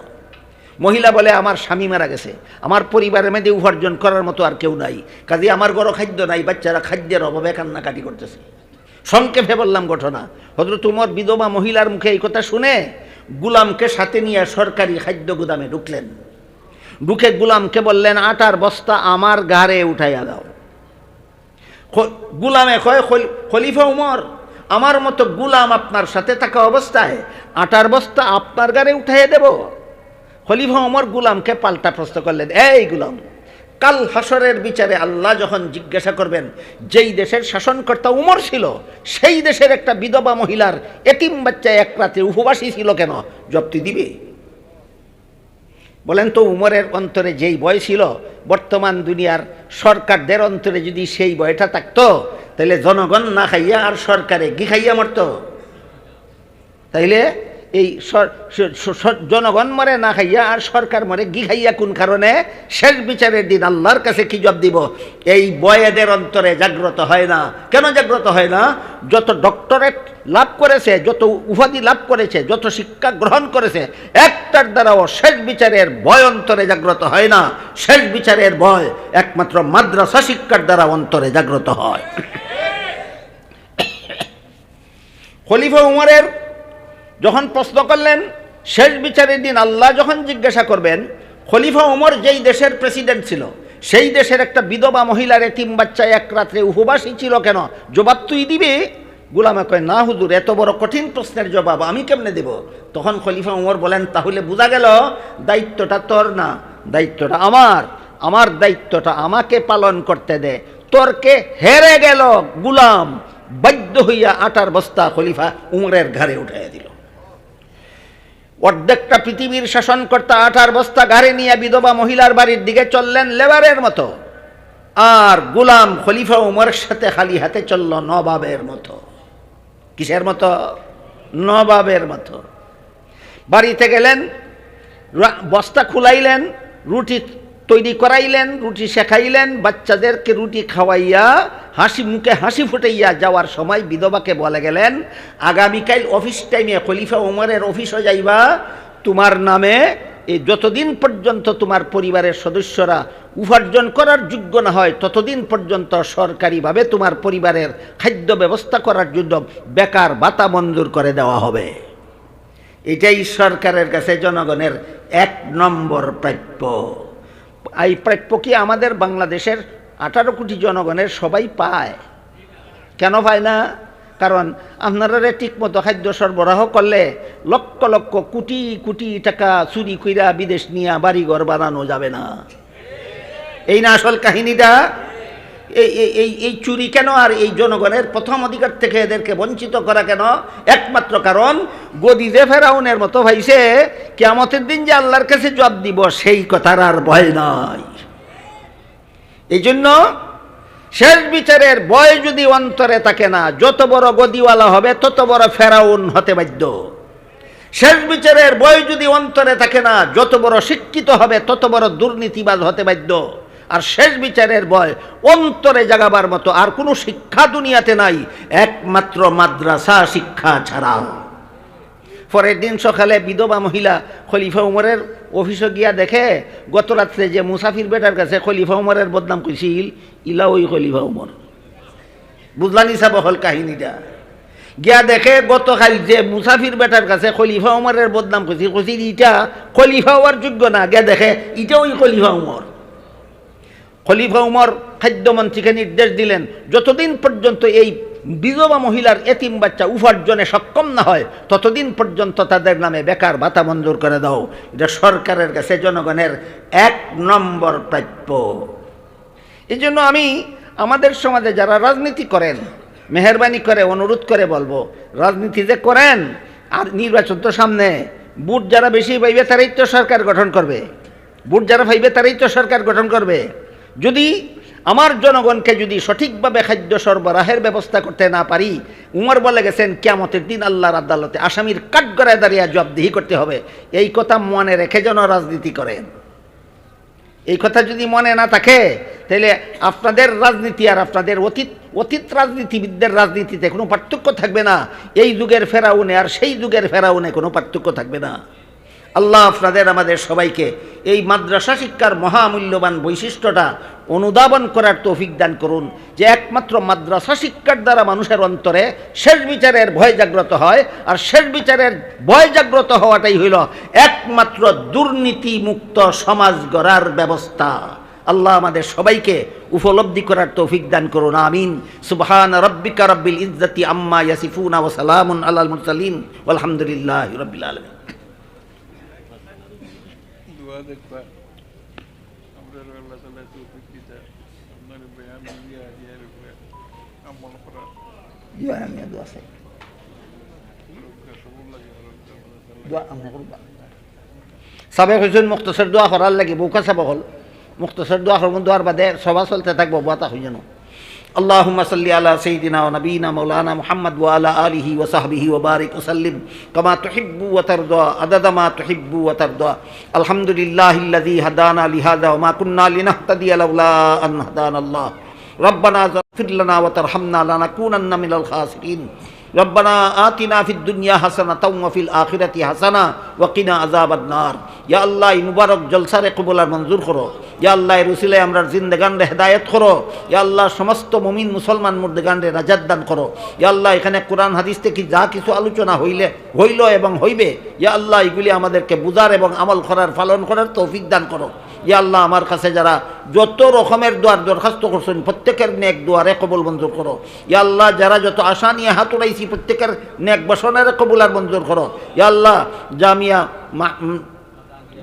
মহিলা বলে, আমার স্বামী মারা গেছে, আমার পরিবারের মধ্যে উপার্জন করার মতো আর কেউ নাই, কাজে আমার ঘরে খাদ্য নাই, বাচ্চারা খাদ্যের অভাবে কান্নাকাটি করতেছে। সংক্ষেপে বললাম ঘটনা। হযরত উমর বিধবা মহিলার মুখে এই কথা শুনে গুলামকে সাথে নিয়ে সরকারি খাদ্য গুদামে ঢুকলেন। ঢুকে গুলামকে বললেন, আটার বস্তা আমার ঘাড়ে উঠাইয়া দাও। গুলামে কয়, খলিফা উমর, আমার মতো গুলাম আপনার সাথে থাকা অবস্থায় আটার বস্তা আপনার ঘাড়ে উঠাইয়া দেব? খলিফা উমর গুলামকে পাল্টা প্রশ্ন করলেন, এই গুলাম, কাল হাসরের বিচারে আল্লাহ যখন জিজ্ঞাসা করবেন, যেই দেশের শাসনকর্তা উমর ছিল সেই দেশের একটা বিধবা মহিলার এতিম বাচ্চা এক রাতে উপবাসী ছিল কেন, জবাবটি দিবে? বলেন তো উমরের অন্তরে যেই ভয় ছিল, বর্তমান দুনিয়ার সরকারদের অন্তরে যদি সেই ভয়টা থাকতো, তাহলে জনগণ না খাইয়া আর সরকারে ঘি খাইয়া মরত। তাইলে এই জনগণ মরে না খাইয়া আর সরকার মরে ঘি খাইয়া কোন কারণে? শেষ বিচারের দিন আল্লাহর কাছে কি জবাব দিব? এই বয়েদের অন্তরে জাগ্রত হয় না। কেন জাগ্রত হয় না? যত ডক্টরেট লাভ করেছে, যত উপাধি লাভ করেছে, যত শিক্ষা গ্রহণ করেছে, একটার দ্বারাও শেষ বিচারের ভয় অন্তরে জাগ্রত হয় না। শেষ বিচারের ভয় একমাত্র মাদ্রাসা শিক্ষার দ্বারা অন্তরে জাগ্রত হয়। খলিফা উমরের যখন প্রশ্ন করলেন, শেষ বিচারের দিন আল্লাহ যখন জিজ্ঞাসা করবেন, খলিফা উমর যেই দেশের প্রেসিডেন্ট ছিল সেই দেশের একটা বিধবা মহিলার এতিম বাচ্চা এক রাত্রে উপবাসী ছিল কেন, জবাব তুই দিবি? গুলামে কয়, না হুজুর, এত বড় কঠিন প্রশ্নের জবাব আমি কেমনে দেব? তখন খলিফা উমর বলেন, তাহলে বোঝা গেল দায়িত্বটা তোর না, দায়িত্বটা আমার। আমার দায়িত্বটা আমাকে পালন করতে দে। তোরকে হেরে গেল গুলাম বাধ্য হইয়া আটার বস্তা খলিফা উমরের ঘাড়ে উঠাইয়া দিল। অর্ধেকটা পৃথিবীর শাসনকর্তা আটার বস্তা ঘাড়ে নিয়ে বিধবা মহিলার বাড়ির দিকে চললেন লেবারের মতো, আর গুলাম খলিফা উমরের সাথে খালি হাতে চলল নবাবের মতো। কিসের মতো? নবাবের মতো। বাড়িতে গেলেন, বস্তা খুলাইলেন, রুটি তৈরি করাইলেন, রুটি শেখাইলেন, বাচ্চাদেরকে রুটি খাওয়াইয়া হাসি মুখে হাসি ফুটাইয়া যাওয়ার সময় বিধবাকে বলে গেলেন, আগামীকাল অফিস টাইমে খলিফা উমরের অফিসে যাইবা, তোমার নামে এই যতদিন পর্যন্ত তোমার পরিবারের সদস্যরা উপার্জন করার যোগ্য না হয় ততদিন পর্যন্ত সরকারিভাবে তোমার পরিবারের খাদ্য ব্যবস্থা করার জন্য বেকার ভাতা মঞ্জুর করে দেওয়া হবে। এটাই সরকারের কাছে জনগণের 1 নম্বর প্রাপ্য। এই প্রাপ্য কি আমাদের বাংলাদেশের 18 কোটি জনগণের সবাই পায়? কেন পায় না? কারণ আপনারা ঠিক মতো খাদ্য সরবরাহ করলে লক্ষ লক্ষ কোটি কোটি টাকা চুরি কইরা বিদেশ নিয়ে বাড়িঘর বানানো যাবে না। এই না আসল কাহিনীটা? এই চুরি কেন আর এই জনগণের প্রথম অধিকার থেকে এদেরকে বঞ্চিত করা কেন? একমাত্র কারণ গদি যে ফেরাউনের মতো ভাইছে, কিয়ামতের দিন যে আল্লাহর কাছে জবাব দিব সেই কথার আর ভয় নাই। এই জন্য শেষ বিচারের ভয় যদি অন্তরে থাকে না, যত বড় গদিওয়ালা হবে তত বড় ফেরাউন হতে বাধ্য। শেষ বিচারের ভয় যদি অন্তরে থাকে না, যত বড় শিক্ষিত হবে তত বড় দুর্নীতিবাজ হতে বাধ্য। আর শেষ বিচারের ভয় অন্তরে জাগাবার মতো আর কোনো শিক্ষা দুনিয়াতে নাই, একমাত্র মাদ্রাসা শিক্ষা ছাড়া। পরের দিন সকালে বিধবা মহিলা খলিফা উমরের অফিসে গিয়া দেখে, গত রাত্রে যে মুসাফির বেটার কাছে খলিফা উমরের বদনাম কইছিল, ইলা ওই খলিফা উমর। বুঝলানি সাব হল কাহিনীটা? গিয়া দেখে গতকাল যে মুসাফির বেটার কাছে খলিফা উমরের বদনাম কইছিল, কইছিল ইটা খলিফা হওয়ার যোগ্য না। গিয়া দেখে ইটা ওই খলিফা উমর। খলিফা উমর খাদ্যমন্ত্রীকে নির্দেশ দিলেন, যতদিন পর্যন্ত এই বিধবা মহিলার এতিম বাচ্চা উপার্জনে সক্ষম না হয় ততদিন পর্যন্ত তাদের নামে বেকার ভাতা মঞ্জুর করে দাও। এটা সরকারের কাছে জনগণের 1 নম্বর প্রাপ্য। এই জন্য আমি আমাদের সমাজে যারা রাজনীতি করেন মেহরবানি করে অনুরোধ করে বলবো, রাজনীতি যে করেন আর নির্বাচন তো সামনে, বুট যারা বেশি পাইবে তারাই তো সরকার গঠন করবে, বুট যারা পাইবে তারাই তো সরকার গঠন করবে। যদি আমার জনগণকে যদি সঠিকভাবে খাদ্য সরবরাহের ব্যবস্থা করতে না পারি, উমর বলে গেছেন কিয়ামতের দিন আল্লাহর আদালতে আসামির কাঠগড়ায় দাঁড়িয়ে জবাবদিহি করতে হবে। এই কথা মনে রেখে যেন রাজনীতি করেন। এই কথা যদি মনে না থাকে তাহলে আপনাদের রাজনীতি আর আপনাদের অতীত রাজনীতিবিদদের রাজনীতিতে কোনো পার্থক্য থাকবে না। এই যুগের ফেরাউনে আর সেই যুগের ফেরাউনে কোনো পার্থক্য থাকবে না। আল্লাহ আপনাদের আমাদের সবাইকে এই মাদ্রাসা শিক্ষার মহামূল্যবান বৈশিষ্ট্যটা অনুধাবন করার তৌফিক দান করুন, যে একমাত্র মাদ্রাসা শিক্ষার দ্বারা মানুষের অন্তরে শেষ বিচারের ভয় জাগ্রত হয়, আর শেষ বিচারের ভয় জাগ্রত হওয়াটাই হইল একমাত্র দুর্নীতি মুক্ত সমাজ গড়ার ব্যবস্থা। আল্লাহ আমাদের সবাইকে উপলব্ধি করার তৌফিক দান করুন, আমিন। সুবহান রাব্বিকা রাব্বিল ইজ্জাতি আম্মা ইয়াসিফুন ওয়া সালামুন আলাল মুরসালিন ওয়ালহামদুলিল্লাহি রাব্বিল আলামিন। সাবেক হয়েছেন মুক্তসর দোয়া করার লাগে বউকা সাবেক হল মুক্তসর দোয়া করবেন, দোয়ার বাদে সভা চলতে থাকবো, বাতা হয়ে যেন। اللهم صل على سيدنا ونبينا مولانا محمد وعلى آله وصحبه وبارك وسلم كما تحب وترضى عدد ما تحب وترضى. الحمد لله الذي هدانا لهذا وما كنا لنهتدي لولا أن هدانا الله. ربنا اغفر لنا وترحمنا لنكونن من الخاسرين. ربنا آتنا في الدنيا حسنة وفي الآخرة حسنة وقنا عذاب النار. या अल्लाह मुबारक जलसारे कबूल और मंजूर करो। या अल्लाह रसूले आमरार जिंदगान रे हेदायत करो। या अल्लाह समस्त मुमिन मुसलमान मुर्दगान रे नाजात दान करो। या अल्लाह एखाने कुरान हादिस थेके जा किछु आलोचना हইল এবং হইবে, या अल्लाह एगुली आमादेरके बुझार এবং আমল করার পালন করার তৌফিক দান করো। या अल्लाह আমার কাছে যারা যত রকমের দোয়ার দরখাস্ত করছেন প্রত্যেকের নেক দোয়ারে কবুল মঞ্জুর করো। या अल्लाह যারা যত আশা নিয়ে হাত উঠাইছি প্রত্যেকের নেক বাসনারে কবুল আর মঞ্জুর করো। या अल्लाह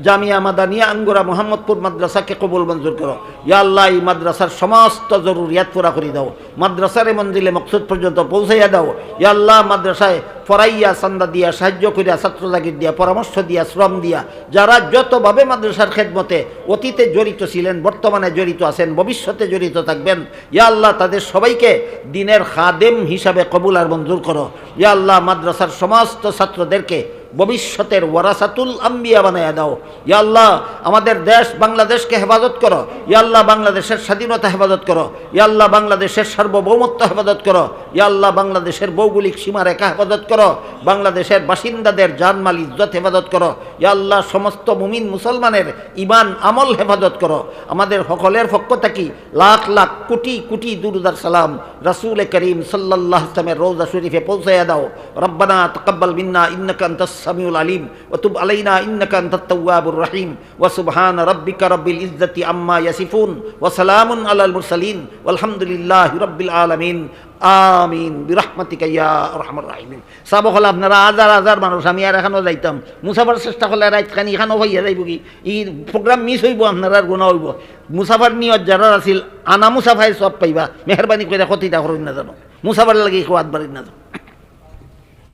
জামিয়া মাদানিয়া আঙ্গুরা মোহাম্মদপুর মাদ্রাসাকে কবুল মঞ্জুর করো। ইয়া আল্লাহ এই মাদ্রাসার সমস্ত জরুরিয়াত পুরা করে দাও, মাদ্রাসারে মঞ্জিলে মকসুদ পর্যন্ত পৌঁছাইয়া দাও। ইয়া আল্লাহ মাদ্রাসায় পড়াইয়া চান্দা দিয়া সাহায্য করিয়া ছাত্র জাগির দিয়া পরামর্শ দিয়া শ্রম দিয়া যারা যতভাবে মাদ্রাসার খেদমতে অতীতে জড়িত ছিলেন, বর্তমানে জড়িত আছেন, ভবিষ্যতে জড়িত থাকবেন, ইয়া আল্লাহ তাদের সবাইকে দিনের খাদেম হিসাবে কবুল আর মঞ্জুর করো। ইয়া আল্লাহ মাদ্রাসার সমস্ত ছাত্রদেরকে ভবিষ্যতের ওয়ারাসাতুল আম্বিয়া বানায়া দাও। ইয়া আল্লাহ আমাদের দেশ বাংলাদেশকে হেফাজত করো। ইয়া আল্লাহ বাংলাদেশের স্বাধীনতা হেফাজত করো। ইয়া আল্লাহ বাংলাদেশের সার্বভৌমত্ব হেফাজত করো। ইয়া আল্লাহ বাংলাদেশের ভৌগোলিক সীমারেখা হেফাজত করো। বাংলাদেশের বাসিন্দাদের জানমাল ইজ্জত হেফাজত করো। ইয়া আল্লাহ সমস্ত মুমিন মুসলমানের ঈমান আমল হেফাজত করো। আমাদের সকলের পক্ষ থেকে লাখ লাখ কোটি কোটি দুরূদ আর সালাম রাসূল করিম সাল্লাল্লাহু আলাইহি ওয়াসাল্লামের রওজা শরীফে পৌঁছায়া দাও। রব্বানা তাকাব্বাল মিন্না ইন্নাকা আনতাস সামিউল আলিম ওয়া তুব আলাইনা ইন্নাকা আনতাত তাওয়াবুর রহিম ওয়া সুবহানা রাব্বিকা রাব্বিল ইজ্জাতি আম্মা ইয়াসিফুন ওয়া সালামুন আলাল মুরসালিন ওয়ালহামদুলিল্লাহি রাব্বিল আলামিন। আমিন বিরহমাতিকা ইয়া আরহামার রাহিমিন। সাবক হল আপনারা হাজার হাজার মানুষ, আমি আর এখানেও যাইতাম মুসাফার চেষ্টা করলে রাইতখানি এখানেও হইয়া যাইব কি ই প্রোগ্রাম মিস হইব, আপনার আর গুণা হইব। মুসাফার নিয়ত যারা আছিল আনা মুসাফাই সব পাইবা, মেহরবানি করে ক্ষতিটা করুন না জানো, মুসাফার লাগে কোয়াদ বাড়ি না জানো।